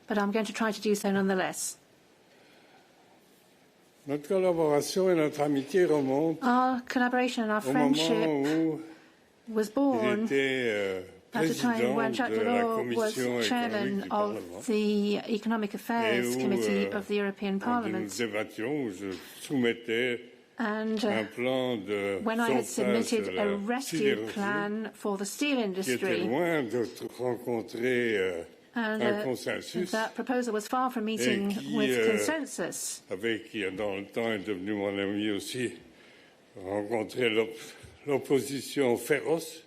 but I'm going to try to do so nonetheless. Notre collaboration et notre amitié remontent Our collaboration and our au moment friendship où was il born était at a time président when Jacques de la Delors was Commission chairman économique du Parlement. of the Economic Affairs Et où, Committee of the European Nous Parliament. débattions où je soumettais And un plan de when I had sauvetage submitted de a la rescue sidérurgie plan for the steel qui était industry, loin de rencontrer and un consensus, that proposal was far from meeting qui, with consensus. avec qui dans le temps est devenu mon ami aussi, rencontrer l'opposition féroce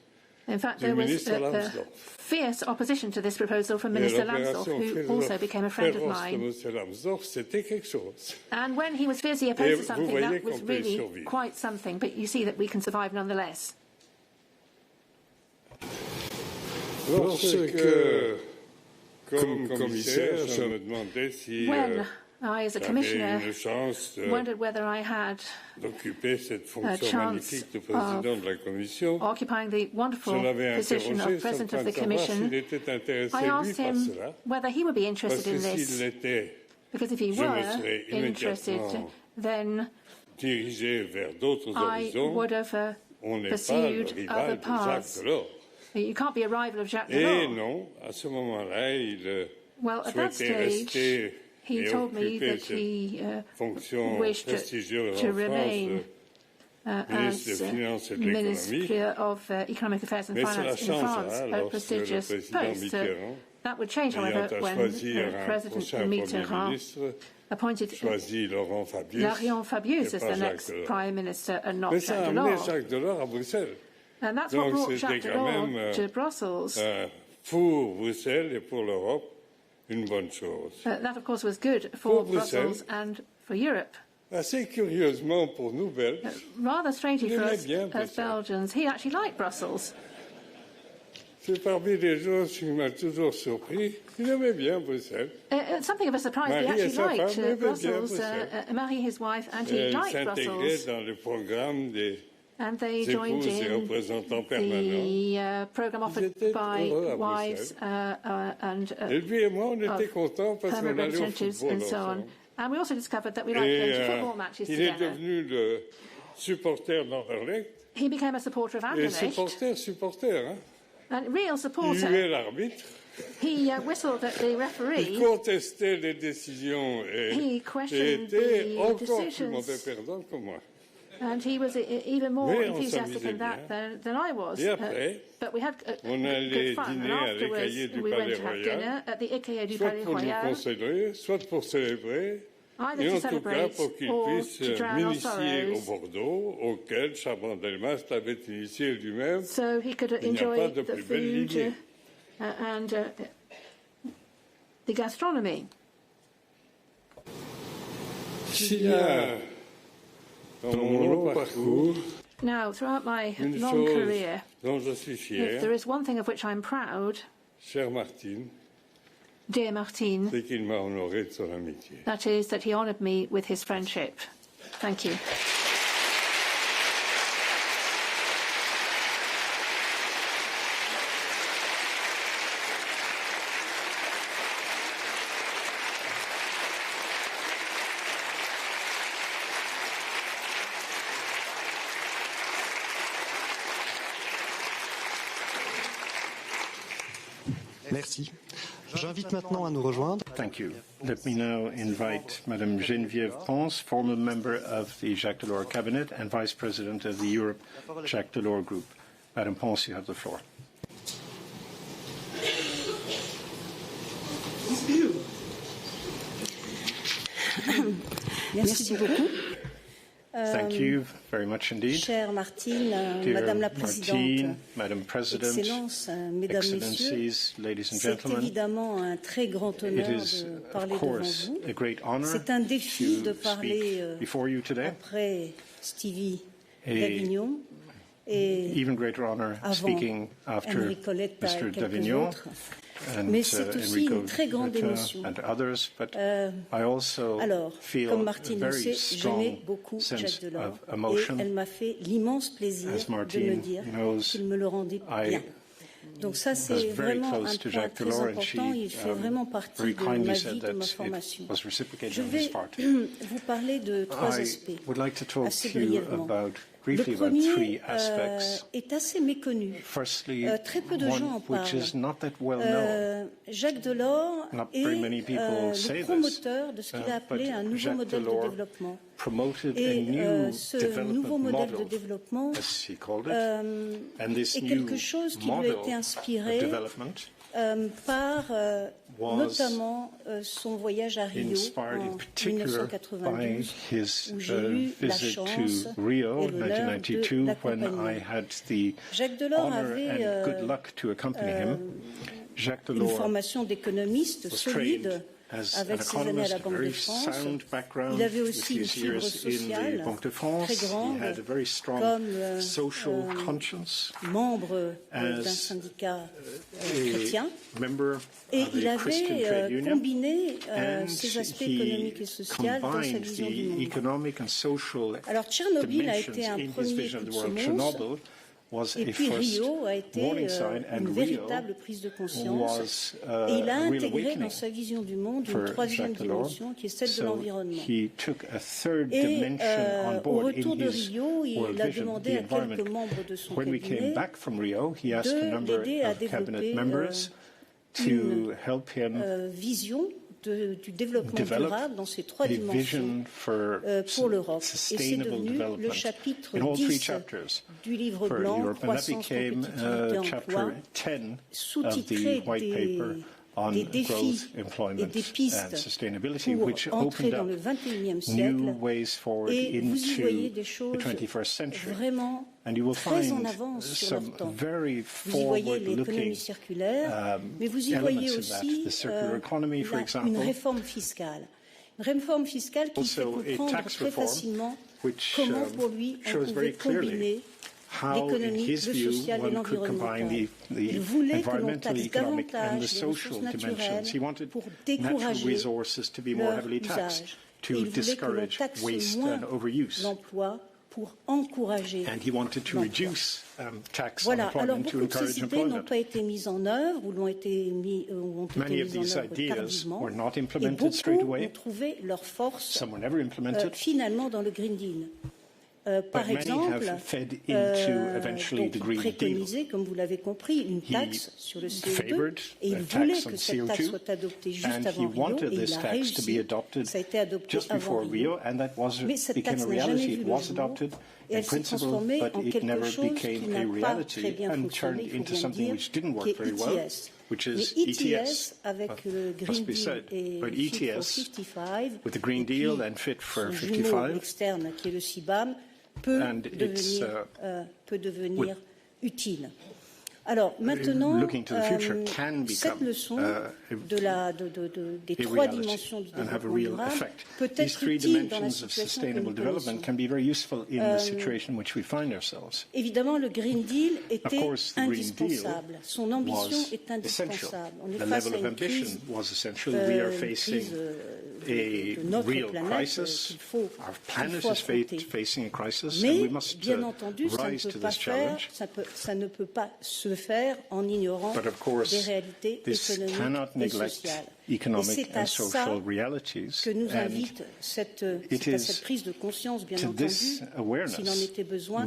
In fact, du there was ministre a Lambsdorff. fierce opposition to this proposal from Et Minister Lambsdorff, l'opération who also became a friend of féroce de mine. M. Lambsdorff, c'était quelque chose. And when he was fiercely opposed to Et something, vous voyez that was qu'on peut really survivre. quite something. But you see that we can survive nonetheless. Lorsque, comme commissaire, je me demandais si When I, as a j'avais commissioner, une chance wondered whether I had d'occuper cette fonction chance magnifique de président de la Commission, occupying the je wonderful l'avais position interrogé of sur le President point of de the savoir Commission. s'il était intéressé, I lui, asked par him cela. whether he would be Parce interested que in s'il this, l'était, because if he je me were serais interested, immédiatement then dirigé vers d'autres I horizons. would have On n'est pas le pursued rival other de Jacques paths. Delors. You can't be a rival of Jacques Et Delors. non, à ce moment-là, il Well, at that souhaitait stage, rester he et told me occuper that cette he fonction wished prestigieuse to en remain France, ministre as des Finances et de l'économie. Minister of Economic Affairs and Mais cela Finance in France, changera a lorsque le prestigious président post. Mitterrand, That would change, however, ayant à when choisir un President prochain Premier Mitterrand ministre, appointed choisit Laurent Fabius Larion Fabius et as pas the Jacques next Delors. Prime Minister and not Mais ça a Jacques amené Delors. Jacques Delors à Bruxelles. And that's what Donc brought c'était Jacques quand Delors même to Brussels. Pour Bruxelles et pour l'Europe, une bonne chose. That, of course, was good for Pour Bruxelles. Brussels and for Europe. Assez curieusement pour nous Belges, Rather strangely Il for aimait us bien as Bruxelles. Belgians, he actually liked Brussels. c'est parmi les choses qui m'a toujours surpris. Il aimait bien Bruxelles. Something of a surprise, he Marie et actually sa liked femme aimaient bien Brussels. Bruxelles. Marie, his wife, and he Elle liked s'intégrait Brussels. dans le programme des And they joined épouses et in représentants permanents. the program offered étaient by heureux à wives and Et lui et moi, on était contents parce qu'on permanent allait au representatives football and so on. ensemble. And we also discovered that we liked going to football matches il est together. devenu le supporter d'Anderlecht. He became a supporter of Et Anderlecht, supporter, hein. and real Il supporter. huait l'arbitre. He whistled at the Il referee. contestait les décisions et He questioned était the encore plus decisions. mauvais perdant que moi. And he was even more Mais on enthusiastic s'amusait in that than I was. Et après, But we had on allait good fun. dîner And à afterwards, l'Écaillé du we Palais went to have Royal, dinner at the Écaillé du soit Palais pour nous Royal, consoler, soit pour célébrer, either et to en tout cas celebrate pour qu'il or puisse to drown our m'initier au sorrows, Bordeaux, auquel Chaban-Delmas l'avait initié lui-même. so he could Il n'y a enjoy pas de the plus belle food lignée. and the gastronomy. S'il y a dans mon long parcours Now, throughout my une long chose career, dont je suis if there fier, is one thing of which I'm proud, chère Martine, dear Martine, c'est qu'il m'a honoré de son amitié. that is that he honoured me with his friendship. Thank you. Merci. J'invite maintenant à nous rejoindre Thank you. Let me now invite Madame Geneviève Pons, former member of the Jacques Delors cabinet and vice president of the Europe Jacques Delors Group. Madame Pons, you have the floor. Merci beaucoup. Thank you very much indeed. Chère Martine, Dear Madame la Présidente, Martine, Madame President, Excellences, Mesdames, Messieurs, Excellencies, ladies and c'est gentlemen, évidemment un très grand it honneur is, de of parler devant course, vous. a great honor C'est un défi to de parler speak before you today. après Stevie A d'Avignon et Even greater honor avant speaking after Henri Coletta et Mr. quelques Davignon autres. and Mais c'est aussi Enrico une très grande Coletta émotion. and others, but I also Alors, feel comme a Martine le very sait, strong j'aimais beaucoup sense Jacques Delors of emotion. et elle m'a fait l'immense plaisir As de me Martine dire knows, qu'il me le rendait bien. Donc ça, was c'est very vraiment close un to point Jacques très Delors, and she important. Il fait vraiment partie very de kindly ma said vie, de that ma it formation. was reciprocated Je on his vais part. vous parler de trois I aspects, would like to talk assez to you brièvement. briefly Le about premier three aspects. est assez méconnu. Firstly, Très peu de gens en one which parlent. is not that well known. Jacques Delors Not est very many people say le this, promoteur de ce qu'il a but appelé un nouveau Jacques modèle Delors de développement. promoted a Et new ce development nouveau modèle de model, développement as he called it, and this est new quelque chose qui lui a model été of inspiré development par was notamment son voyage à Rio inspired in en particular by 1992, his où j'ai eu la visit chance to Rio et in l'honneur 1992 de when I l'accompagner. had the Jacques Delors honor avait and good luck to accompany him. Jacques une Delors formation d'économiste was solide trained as an avec ses années à economist, la a Banque de very France. sound background Il avait with aussi une his fibre years in sociale the Banque de France. très grande, He had a very strong comme social conscience membre d'un as syndicat a chrétien. member Et of il a Christian avait trade union, combiné and ces aspects he économiques et sociaux dans sa combined vision du the monde. economic and social Alors Tchernobyl a dimensions été un in his premier vision coup of de the world. semonce, Chernobyl was et a puis first Rio a été warning sign, and une Rio véritable prise de conscience. was Et il a a real intégré awakening dans sa vision du monde for une troisième Jacques Delors. dimension qui est celle de So l'environnement. he took a third Et dimension on au board retour in de his Rio, world il a vision, demandé the à quelques environment. membres de son When we came cabinet back from Rio, he asked a de number l'aider à of cabinet développer members to une help him vision du développement develop durable dans ces trois a dimensions vision for pour l'Europe. Et c'est sustainable devenu le development chapitre in all three 10 chapters du livre for blanc Europe. And that Croissance, became compétitivité, chapter emploi, 10 of sous-titré the white paper on des growth, défis et employment des and pistes sustainability, pour which entrer opened dans up le XXIe new siècle. ways forward Et vous y voyez into des the choses 21st century. vraiment And you will très en find avance sur leur some temps. very Vous y voyez l'économie forward-looking circulaire, mais vous y voyez elements of that. aussi The circular economy, for une example. réforme fiscale. Une réforme fiscale qui fait Also, a comprendre tax très reform, facilement which comment pour lui on shows pouvait very clearly combiner how, in l'économie, his le view, social et one could l'environnemental. combine the Il voulait que l'on environmental, taxe economic, davantage and the les social ressources dimensions. He naturelles wanted pour natural décourager resources to be more leur heavily taxed, usage. Et to il voulait que l'on discourage taxe waste moins and overuse. l'emploi pour encourager And he wanted to l'emploi. reduce tax on Voilà, alors employment to beaucoup de ces encourage idées n'ont employment. pas été mises en œuvre ou ont été mises Many of these en œuvre ideas tardivement. were not Et implemented straight beaucoup away. ont trouvé leur force Some were never implemented. finalement dans le Green Deal. Par But many exemple, have fed into eventually donc the il Green Deal. préconisait, comme vous l'avez compris, une taxe sur le CO2 favored et il a voulait tax que on cette taxe CO2, soit adoptée juste and avant he Rio wanted et this il a tax to be réussi. adopted Ça a été adopté just avant before Rio, and that Mais cette became taxe a n'a jamais reality. vu It le was jour adopted et in elle s'est principle, transformée en but it quelque never chose qui became n'a a pas très reality bien and fonctionné, turned il faut into bien something dire, which didn't qui work est very well, ETS. which Mais is ETS avec le must Green be Deal said. et But Fit for ETS, 55, with the Green et puis Deal and Fit for son jumeau 55, externe qui est le CBAM, peut and it's, devenir utile. Alors maintenant, looking to the future, can cette become leçon des a trois reality dimensions du and have a développement real durable effect. peut These être three utile dans la dimensions of situation que sustainable nous development connaissons. can be very useful in the situation in which we find ourselves. Évidemment, le Green Deal était course, the Green indispensable. Son ambition was est indispensable. On est The face level à of une ambition crise, was essential. We are une facing crise a de notre real planète crisis. qu'il faut Our planet is affronter. facing a crisis, and Mais, we must bien entendu, ça ne, rise peut to pas this challenge. ça ne peut pas se faire en ignorant But of course, des réalités this économiques cannot et neglect sociales. economic and social realities. Que nous invite cette prise de conscience, bien entendu, s'il en était besoin,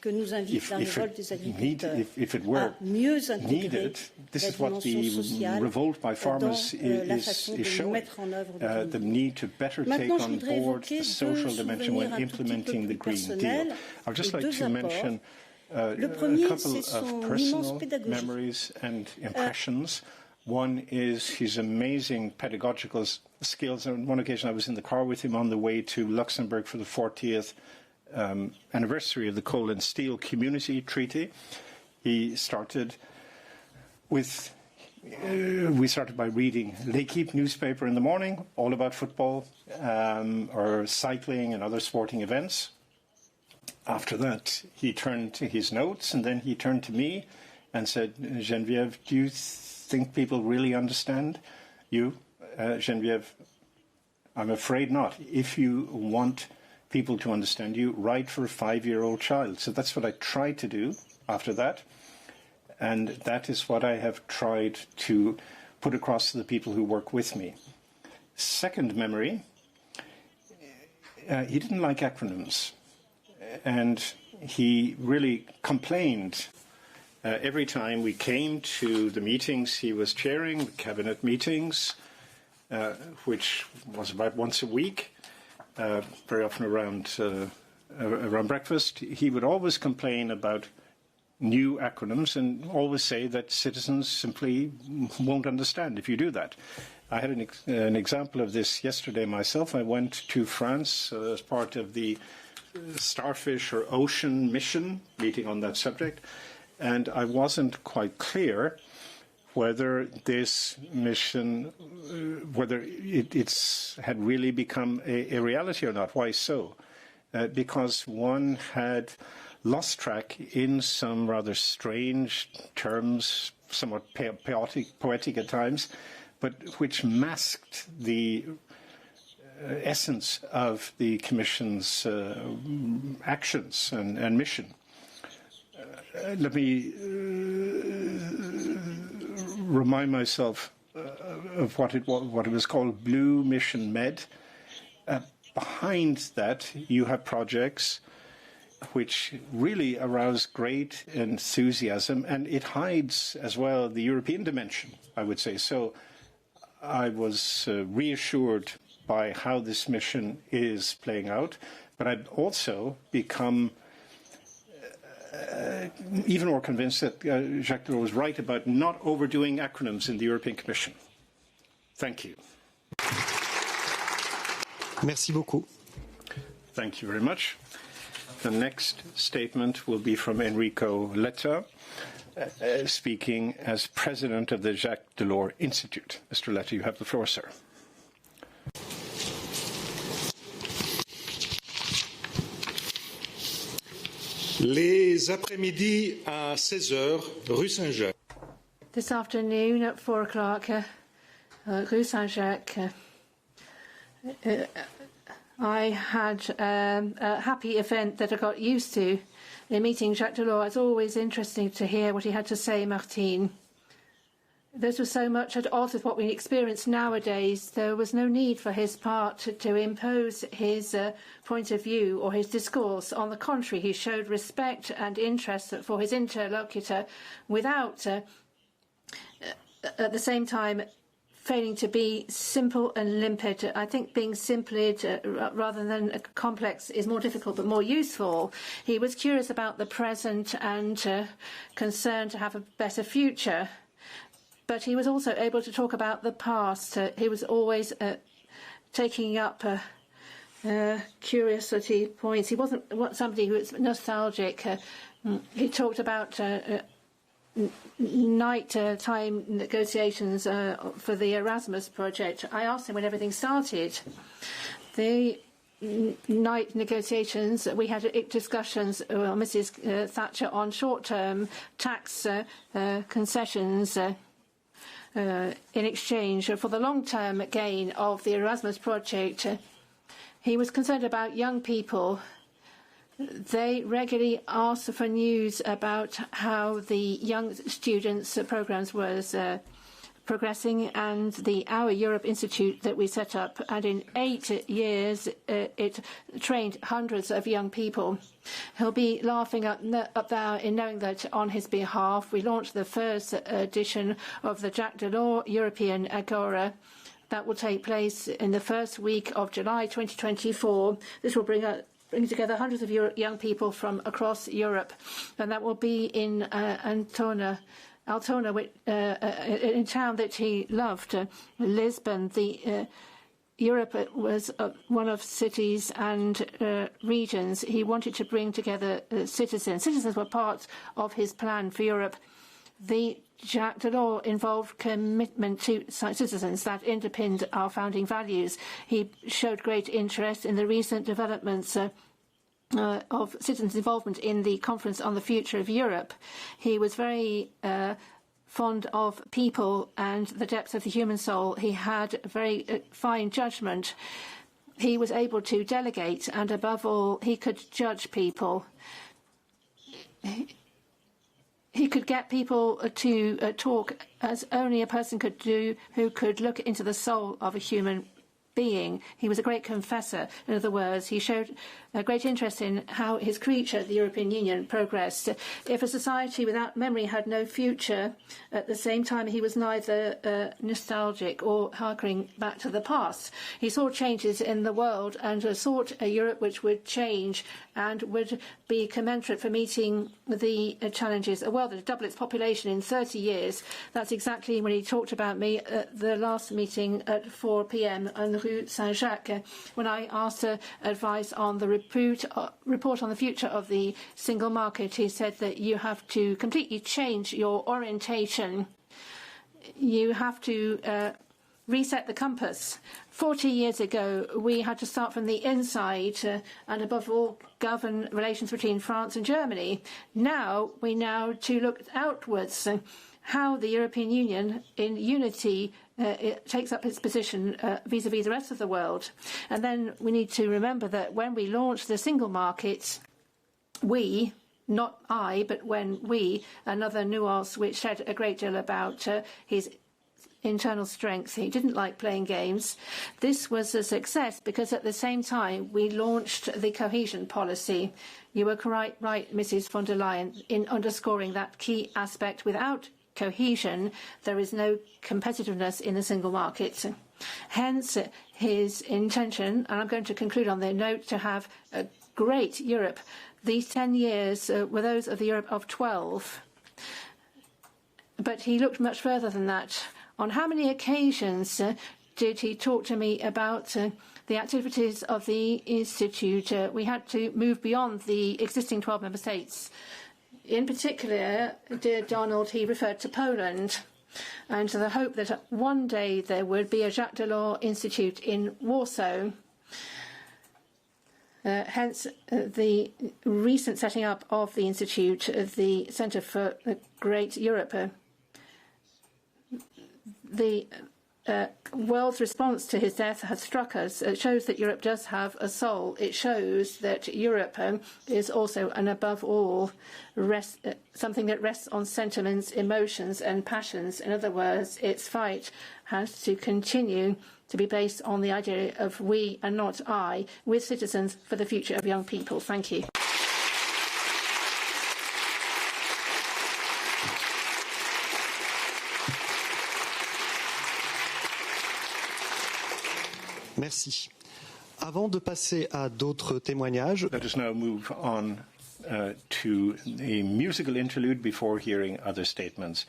que nous invite la révolte des agriculteurs à mieux intégrer la dimension sociale dans la façon de mettre en œuvre le Green Deal. Maintenant, je voudrais évoquer deux souvenirs un tout petit peu plus personnels et deux apports. Le premier, c'est son immense pédagogie. One is his amazing pedagogical skills. On one occasion, I was in the car with him on the way to Luxembourg for the 40th anniversary of the Coal and Steel Community Treaty. He started with... we started by reading L'Équipe newspaper in the morning, all about football or cycling and other sporting events. After that, he turned to his notes, and then he turned to me and said, Geneviève, do you think people really understand you? Geneviève, I'm afraid not. If you want people to understand you, write for a 5-year-old child. So that's what I tried to do after that. And that is what I have tried to put across to the people who work with me. Second memory, he didn't like acronyms. And he really complained every time we came to the meetings he was chairing, the cabinet meetings, which was about once a week, very often around breakfast. He would always complain about new acronyms and always say that citizens simply won't understand if you do that. I had an example of this yesterday myself. I went to France as part of the Starfish or Ocean mission, meeting on that subject, and I wasn't quite clear whether this mission, whether it's had really become a reality or not. Why so? Because one had lost track in some rather strange terms, somewhat poetic at times, but which masked the essence of the Commission's actions and mission. Let me remind myself of what it was called Blue Mission Med. Behind that, you have projects which really arouse great enthusiasm, and it hides as well the European dimension, I would say. So I was reassured by how this mission is playing out, but I've also become even more convinced that Jacques Delors was right about not overdoing acronyms in the European Commission. Thank you. Merci beaucoup. Thank you very much. The next statement will be from Enrico Letta, speaking as president of the Jacques Delors Institute. Mr. Letta, you have the floor, sir. Les après-midi à 16h, rue Saint-Jacques. This afternoon at 4 o'clock, rue Saint-Jacques, I had a happy event that I got used to in meeting Jacques Delors. It's always interesting to hear what he had to say, Martine. This was so much at odds with what we experience nowadays. There was no need for his part to impose his point of view or his discourse. On the contrary, he showed respect and interest for his interlocutor without, at the same time, failing to be simple and limpid. I think being simple rather than complex is more difficult but more useful. He was curious about the present and concerned to have a better future. But he was also able to talk about the past. He was always taking up curiosity points. He wasn't somebody who was nostalgic. He talked about night-time negotiations for the Erasmus project. I asked him when everything started. The night negotiations, we had discussions with Mrs. Thatcher on short-term tax concessions in exchange for the long-term gain of the Erasmus project. He was concerned about young people. They regularly asked for news about how the young students' programs was progressing, and the Our Europe Institute that we set up. And in 8 years, it trained hundreds of young people. He'll be laughing up there in knowing that on his behalf, we launched the first edition of the Jacques Delors European Agora. That will take place in the first week of July 2024. This will bring together hundreds of young people from across Europe, and that will be in Altona, in town that he loved, Lisbon. Europe was one of cities and regions. He wanted to bring together citizens. Citizens were part of his plan for Europe. The Jacques Delors involved commitment to citizens that underpinned our founding values. He showed great interest in the recent developments of citizens' involvement in the Conference on the Future of Europe. He was very fond of people and the depths of the human soul. He had very fine judgment. He was able to delegate, and above all, he could judge people. He could get people to talk as only a person could do who could look into the soul of a human being. He was a great confessor. In other words, he showed a great interest in how his creature, the European Union, progressed. If a society without memory had no future, at the same time he was neither nostalgic or harking back to the past. He saw changes in the world and sought a Europe which would change and would be commensurate for meeting the challenges. A world that would double its population in 30 years. That's exactly when he talked about me at the last meeting at 4 p.m. on Rue Saint-Jacques, when I asked advice on the report on the future of the single market. He said that you have to completely change your orientation. You have to reset the compass. 40 years ago, we had to start from the inside and, above all, govern relations between France and Germany. Now, we to look outwards, how the European Union, in unity, it takes up its position vis-à-vis the rest of the world. And then we need to remember that when we launched the single market, we, not I, but when we, another nuance which said a great deal about his internal strength. He didn't like playing games. This was a success because at the same time we launched the cohesion policy. You were right, Mrs. von der Leyen, in underscoring that key aspect. Without cohesion, there is no competitiveness in the single market. Hence, his intention, and I'm going to conclude on the note, to have a great Europe. These 10 years were those of the Europe of 12. But he looked much further than that. On how many occasions did he talk to me about the activities of the Institute? We had to move beyond the existing 12 member states. In particular, dear Donald, he referred to Poland and to the hope that one day there would be a Jacques Delors Institute in Warsaw. Hence, the recent setting up of the Institute, the Centre for the Great Europe. The world's response to his death has struck us. It shows that Europe does have a soul. It shows that Europe is also, and above all, something that rests on sentiments, emotions and passions. In other words, its fight has to continue to be based on the idea of we and not I, with citizens for the future of young people. Thank you. Merci. Avant de passer à d'autres témoignages, let us now move on to a musical interlude before hearing other statements.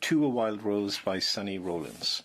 To a Wild Rose by Sonny Rollins.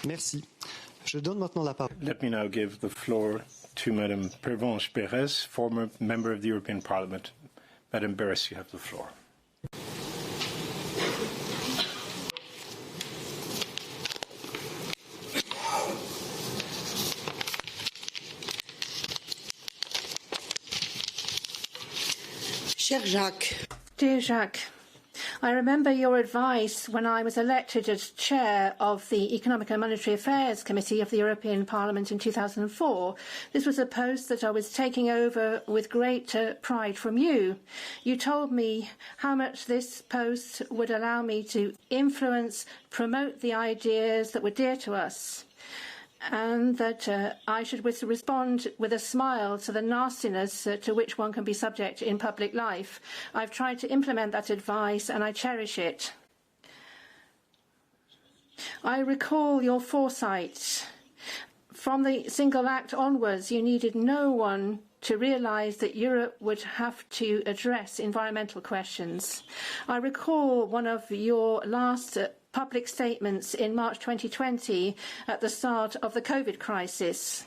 Merci. Je donne maintenant la parole. Let me now give the floor to Madame Pervenche Berès, former member of the European Parliament. Madame Berès, you have the floor. Cher Jacques. Dear Jacques, I remember your advice when I was elected as chair of the Economic and Monetary Affairs Committee of the European Parliament in 2004. This was a post that I was taking over with great pride from you. You told me how much this post would allow me to influence, promote the ideas that were dear to us, and that I should respond with a smile to the nastiness to which one can be subject in public life. I've tried to implement that advice and I cherish it. I recall your foresight. From the single act onwards, you needed no one to realise that Europe would have to address environmental questions. I recall one of your last public statements in March 2020 at the start of the COVID crisis.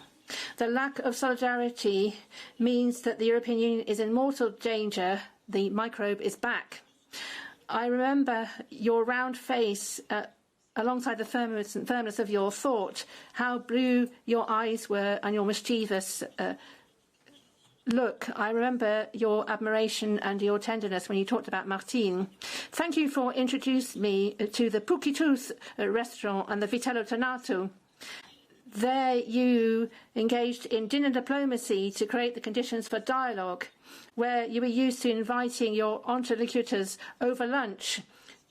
The lack of solidarity means that the European Union is in mortal danger. The microbe is back. I remember your round face alongside the firmness of your thought, how blue your eyes were and your mischievous look. I remember your admiration and your tenderness when you talked about Martine. Thank you for introducing me to the Pukitus restaurant and the Vitello Tonato. There you engaged in dinner diplomacy to create the conditions for dialogue, where you were used to inviting your interlocutors over lunch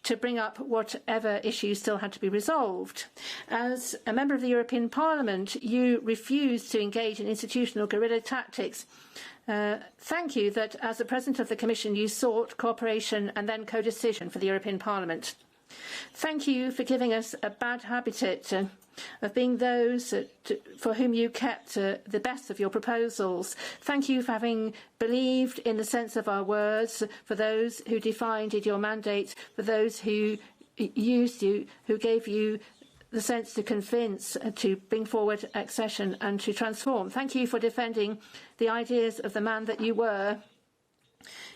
to bring up whatever issues still had to be resolved. As a member of the European Parliament, you refused to engage in institutional guerrilla tactics. Thank you that, as the President of the Commission, you sought cooperation and then co-decision for the European Parliament. Thank you for giving us a bad habitat of being those for whom you kept the best of your proposals. Thank you for having believed in the sense of our words, for those who defined your mandate, for those who used you, who gave you the sense to convince, to bring forward accession and to transform. Thank you for defending the ideas of the man that you were.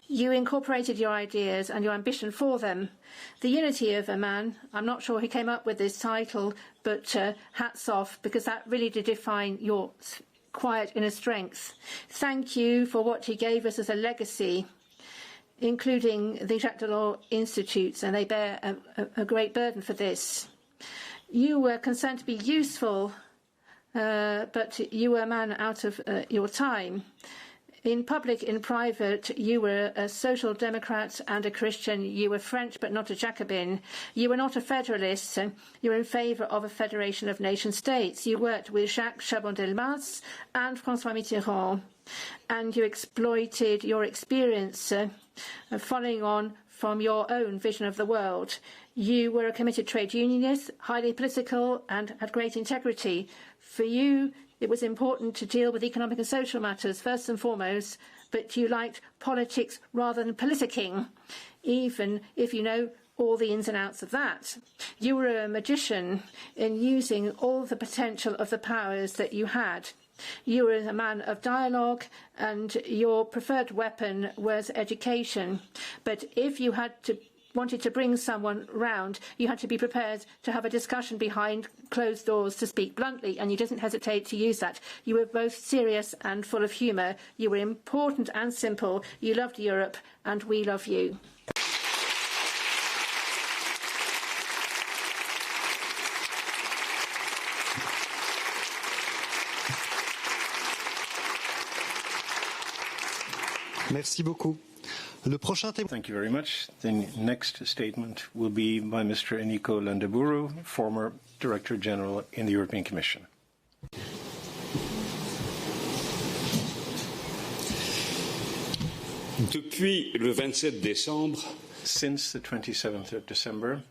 You incorporated your ideas and your ambition for them. The unity of a man, I'm not sure who came up with this title, but hats off, because that really did define your quiet inner strength. Thank you for what you gave us as a legacy, including the Jacques Delors Institutes, and they bear a great burden for this. You were concerned to be useful, but you were a man out of your time. In public, in private, you were a social democrat and a Christian. You were French, but not a Jacobin. You were not a federalist. You were in favour of a federation of nation-states. You worked with Jacques Chaban-Delmas and François Mitterrand, and you exploited your experience following on from your own vision of the world. You were a committed trade unionist, highly political, and had great integrity. For you, it was important to deal with economic and social matters first and foremost, but you liked politics rather than politicking, even if you know all the ins and outs of that. You were a magician in using all the potential of the powers that you had. You were a man of dialogue, and your preferred weapon was education. But if you wanted to bring someone round, you had to be prepared to have a discussion behind closed doors, to speak bluntly, and you didn't hesitate to use that. You were both serious and full of humour. You were important and simple. You loved Europe, and we love you. Merci beaucoup. Le prochain témoin. Thank you very much. The next statement will be by Mr. Enrico Landaburu, former Director General in the European Commission. Depuis le 27 décembre, since the 27th of December,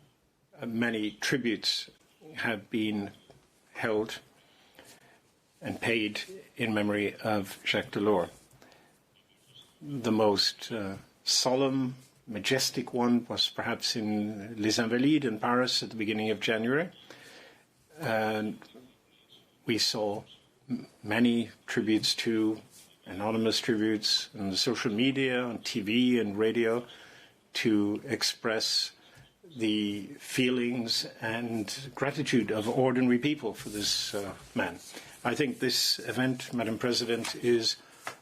many tributes have been held and paid in memory of Jacques Delors. The most solemn, majestic one was perhaps in Les Invalides in Paris at the beginning of January. And we saw many tributes to, anonymous tributes on the social media, on TV and radio, to express the feelings and gratitude of ordinary people for this man. I think this event, Madam President, is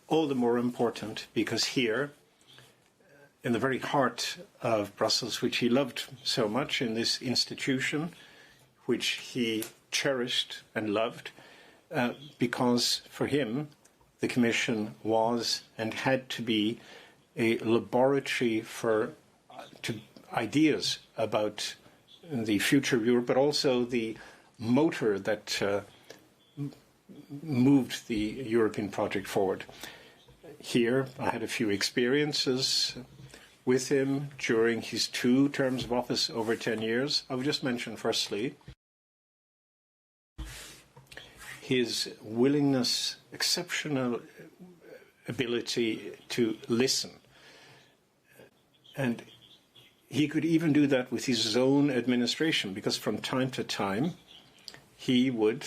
all the more important because here, in the very heart of Brussels, which he loved so much, in this institution, which he cherished and loved, because for him, the Commission was and had to be a laboratory for ideas about the future of Europe, but also the motor that moved the European project forward. Here, I had a few experiences with him during his 2 terms of office over 10 years. I would just mention, firstly, his willingness, exceptional ability to listen. And he could even do that with his own administration, because from time to time, he would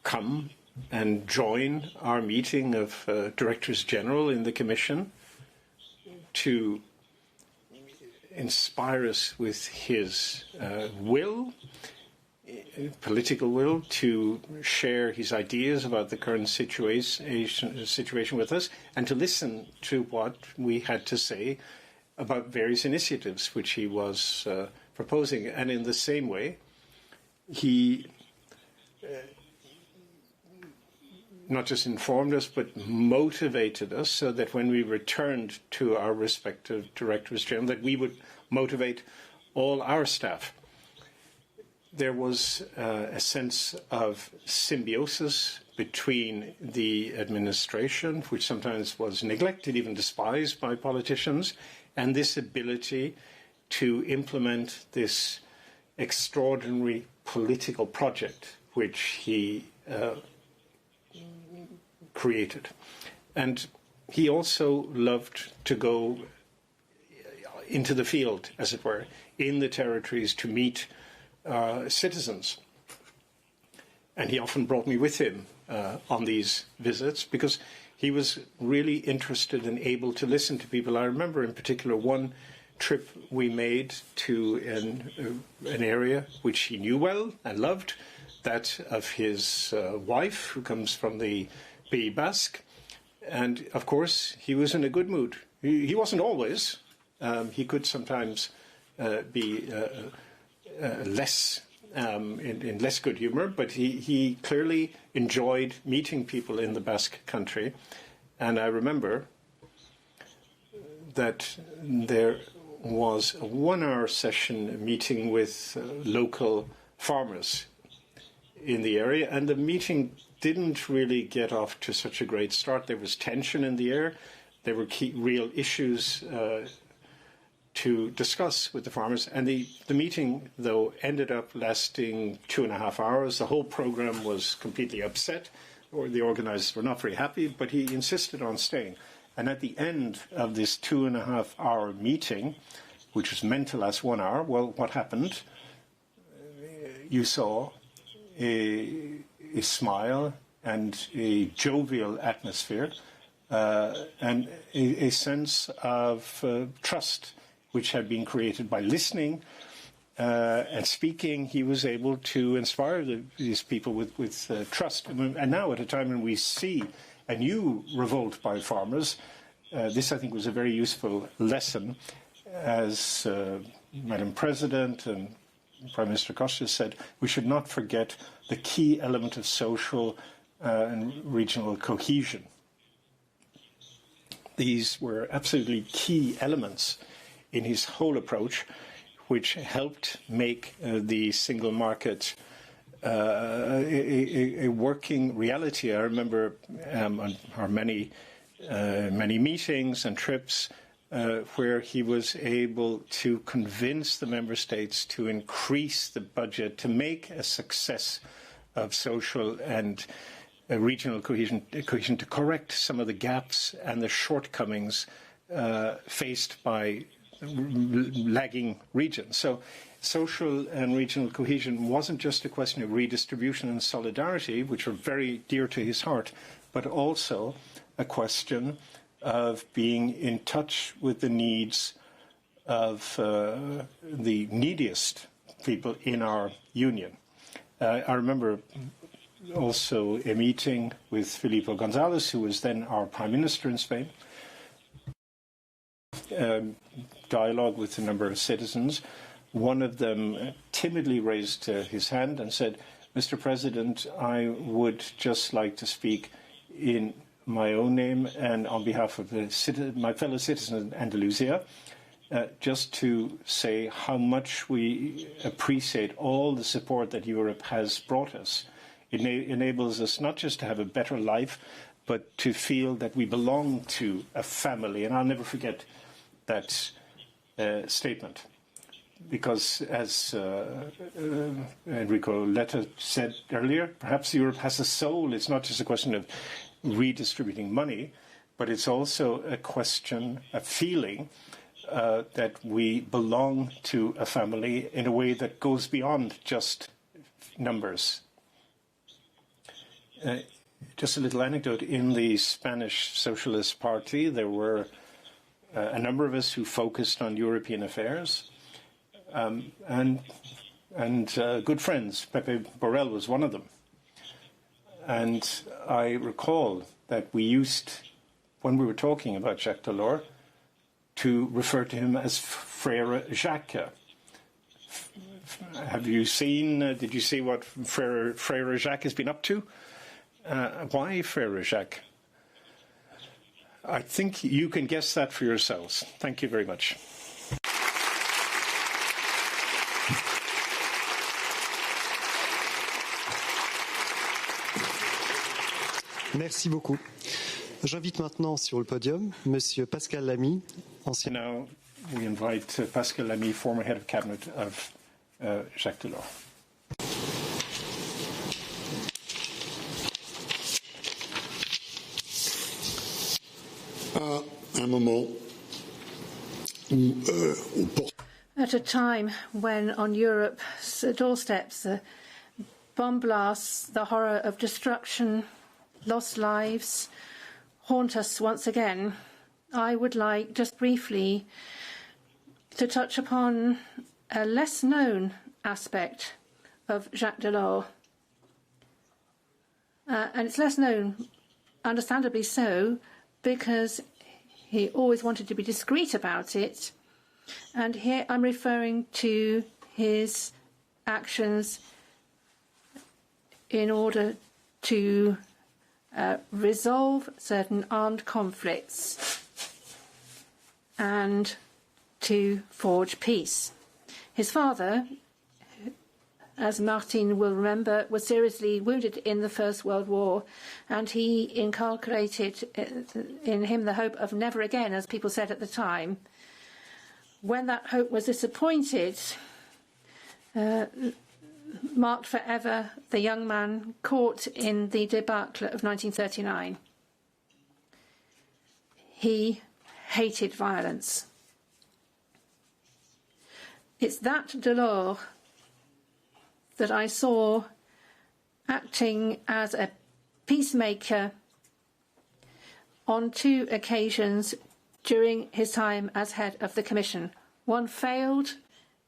come and join our meeting of Directors General in the Commission to inspire us with his will, political will, to share his ideas about the current situation with us, and to listen to what we had to say about various initiatives which he was proposing. And in the same way, he not just informed us, but motivated us so that when we returned to our respective Directors General, that we would motivate all our staff. There was a sense of symbiosis between the administration, which sometimes was neglected, even despised by politicians, and this ability to implement this extraordinary political project which he created. And he also loved to go into the field, as it were, in the territories to meet citizens. And he often brought me with him on these visits because he was really interested and able to listen to people. I remember in particular one trip we made to an area which he knew well and loved, that of his wife, who comes from the Pays Basque. And, of course, he was in a good mood. He wasn't always. He could sometimes be less in less good humor, but he clearly enjoyed meeting people in the Basque country. And I remember that there was a 1-hour session meeting with local farmers in the area, and the meeting didn't really get off to such a great start. There was tension in the air. There were real issues to discuss with the farmers. And the meeting, though, ended up lasting 2.5 hours. The whole program was completely upset, or the organizers were not very happy, but he insisted on staying. And at the end of this 2.5-hour meeting, which was meant to last 1 hour, well, what happened? You saw a smile and a jovial atmosphere and a sense of trust which had been created by listening and speaking. He was able to inspire these people with trust. And now, at a time when we see a new revolt by farmers, this, I think, was a very useful lesson. As Madam President and Prime Minister Costa said, we should not forget the key element of social and regional cohesion. These were absolutely key elements in his whole approach, which helped make the single market a working reality. I remember on our many meetings and trips where he was able to convince the member states to increase the budget, to make a success of social and regional cohesion, to correct some of the gaps and the shortcomings faced by lagging regions. So social and regional cohesion wasn't just a question of redistribution and solidarity, which are very dear to his heart, but also a question of being in touch with the needs of the neediest people in our union. I remember also a meeting with Felipe González, who was then our Prime Minister in Spain, dialogue with a number of citizens. One of them timidly raised his hand and said, "Mr. President, I would just like to speak in my own name and on behalf of my fellow citizens in Andalusia, just to say how much we appreciate all the support that Europe has brought us. It enables us not just to have a better life, but to feel that we belong to a family." And I'll never forget that statement. Because, as Enrico Letta said earlier, perhaps Europe has a soul. It's not just a question of redistributing money, but it's also a question, a feeling that we belong to a family in a way that goes beyond just numbers. Just a little anecdote. In the Spanish Socialist Party, there were a number of us who focused on European affairs. And good friends. Pepe Borrell was one of them. And I recall that we used, when we were talking about Jacques Delors, to refer to him as Frère Jacques. Have you seen, did you see what Frère Jacques has been up to? Why Frère Jacques? I think you can guess that for yourselves. Thank you very much. Merci beaucoup. J'invite maintenant sur le podium Monsieur Pascal Lamy, ancien. Now we invite Pascal Lamy, former head of cabinet of Jacques Delors. At a time when on Europe's doorsteps bomb blasts, the horror of destruction, lost lives haunt us once again, I would like just briefly to touch upon a less known aspect of Jacques Delors. And it's less known, understandably so, because he always wanted to be discreet about it. And here I'm referring to his actions in order to resolve certain armed conflicts and to forge peace. His father, as Martin will remember, was seriously wounded in the First World War, and he inculcated in him the hope of never again, as people said at the time. When that hope was disappointed, marked forever the young man caught in the debacle of 1939. He hated violence. It's that Delors that I saw acting as a peacemaker on 2 occasions during his time as head of the Commission. One failed,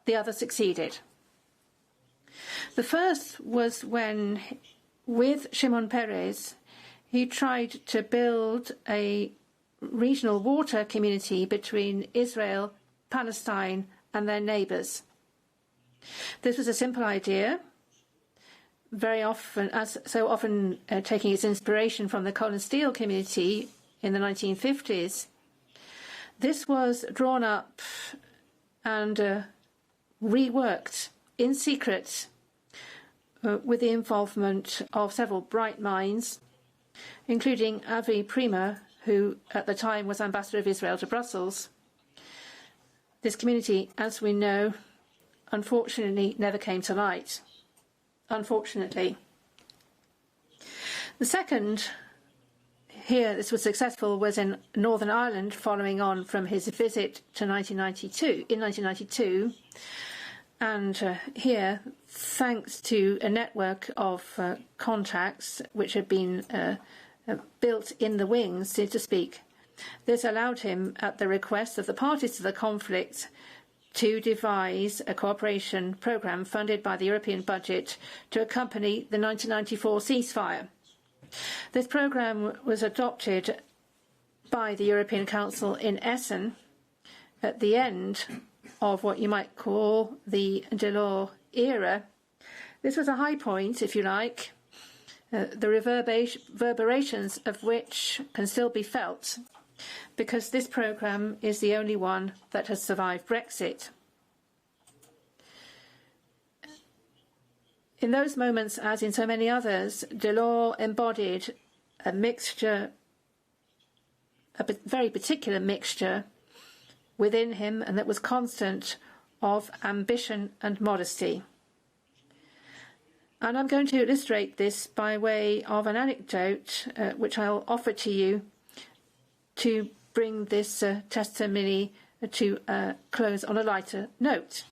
the other succeeded. The first was when, with Shimon Peres, he tried to build a regional water community between Israel, Palestine, and their neighbours. This was a simple idea, very often, taking its inspiration from the coal and steel community in the 1950s. This was drawn up and reworked in secret with the involvement of several bright minds, including Avi Prima, who at the time was ambassador of Israel to Brussels. This community, as we know, unfortunately never came to light. Unfortunately. The second, here this was successful, was in Northern Ireland, following on from his visit to 1992. In 1992, And here, thanks to a network of contacts which had been built in the wings, so to speak, this allowed him, at the request of the parties to the conflict, to devise a cooperation programme funded by the European budget to accompany the 1994 ceasefire. This programme was adopted by the European Council in Essen at the end of what you might call the Delors era. This was a high point, if you like, the reverberations of which can still be felt, because this programme is the only one that has survived Brexit. In those moments, as in so many others, Delors embodied a mixture, a very particular mixture within him, and that was constant, of ambition and modesty. And I'm going to illustrate this by way of an anecdote which I'll offer to you to bring this testimony to a close on a lighter note.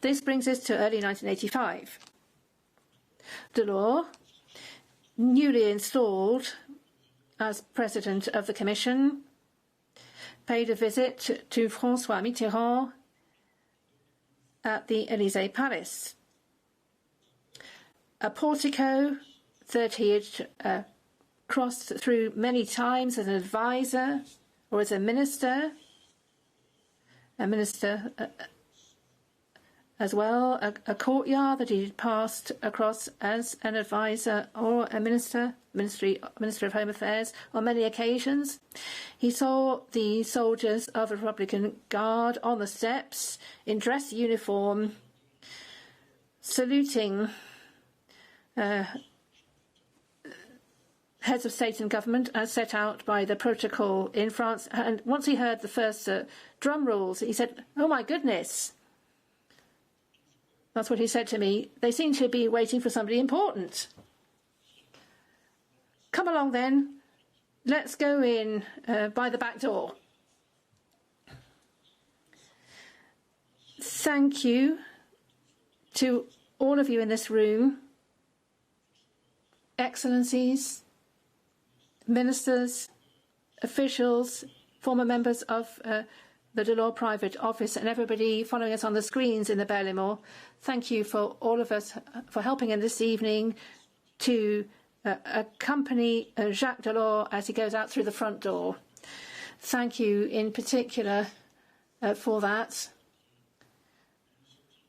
This brings us to early 1985. Delors, newly installed as President of the Commission, paid a visit to François Mitterrand at the Élysée Palace. A portico that he had crossed through many times as an advisor or as a minister as well, a courtyard that he had passed across as an advisor or a minister of Home Affairs on many occasions. He saw the soldiers of the Republican Guard on the steps in dress uniform, saluting heads of state and government as set out by the protocol in France. And once he heard the first drum rolls, he said, "Oh my goodness." That's what he said to me. "They seem to be waiting for somebody important. Come along then. Let's go in by the back door." Thank you to all of you in this room, excellencies, ministers, officials, former members of the Delors Private Office, and everybody following us on the screens in the Berlaymont. Thank you for all of us for helping him this evening to accompany Jacques Delors as he goes out through the front door. Thank you in particular for that,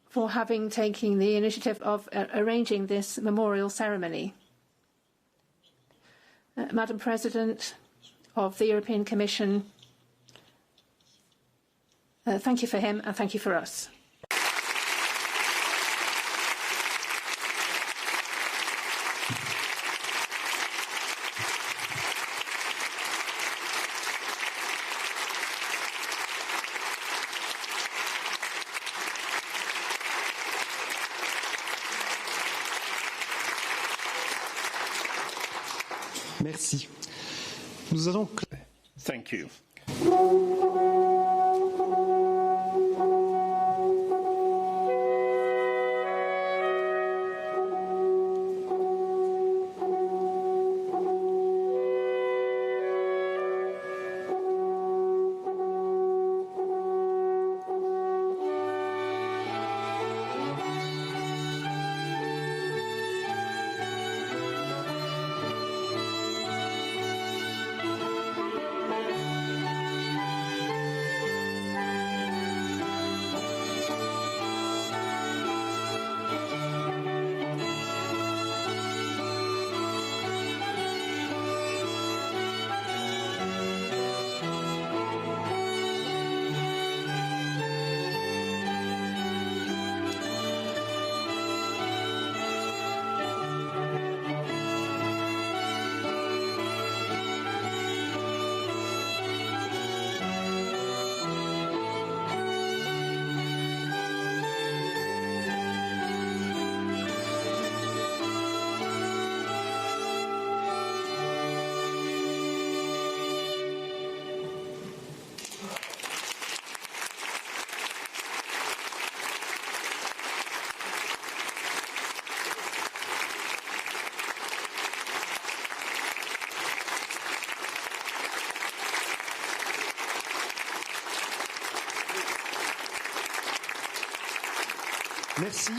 for having taken the initiative of arranging this memorial ceremony. Madam President of the European Commission, thank you for him and thank you for us. Merci. Nous allons... Thank you. Merci.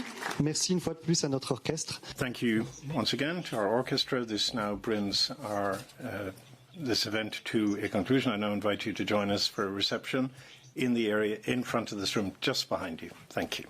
Merci une fois de plus à notre orchestre. Thank you once again to our orchestra. This now brings our this event to a conclusion. I now invite you to join us for a reception in the area in front of this room just behind you. Thank you.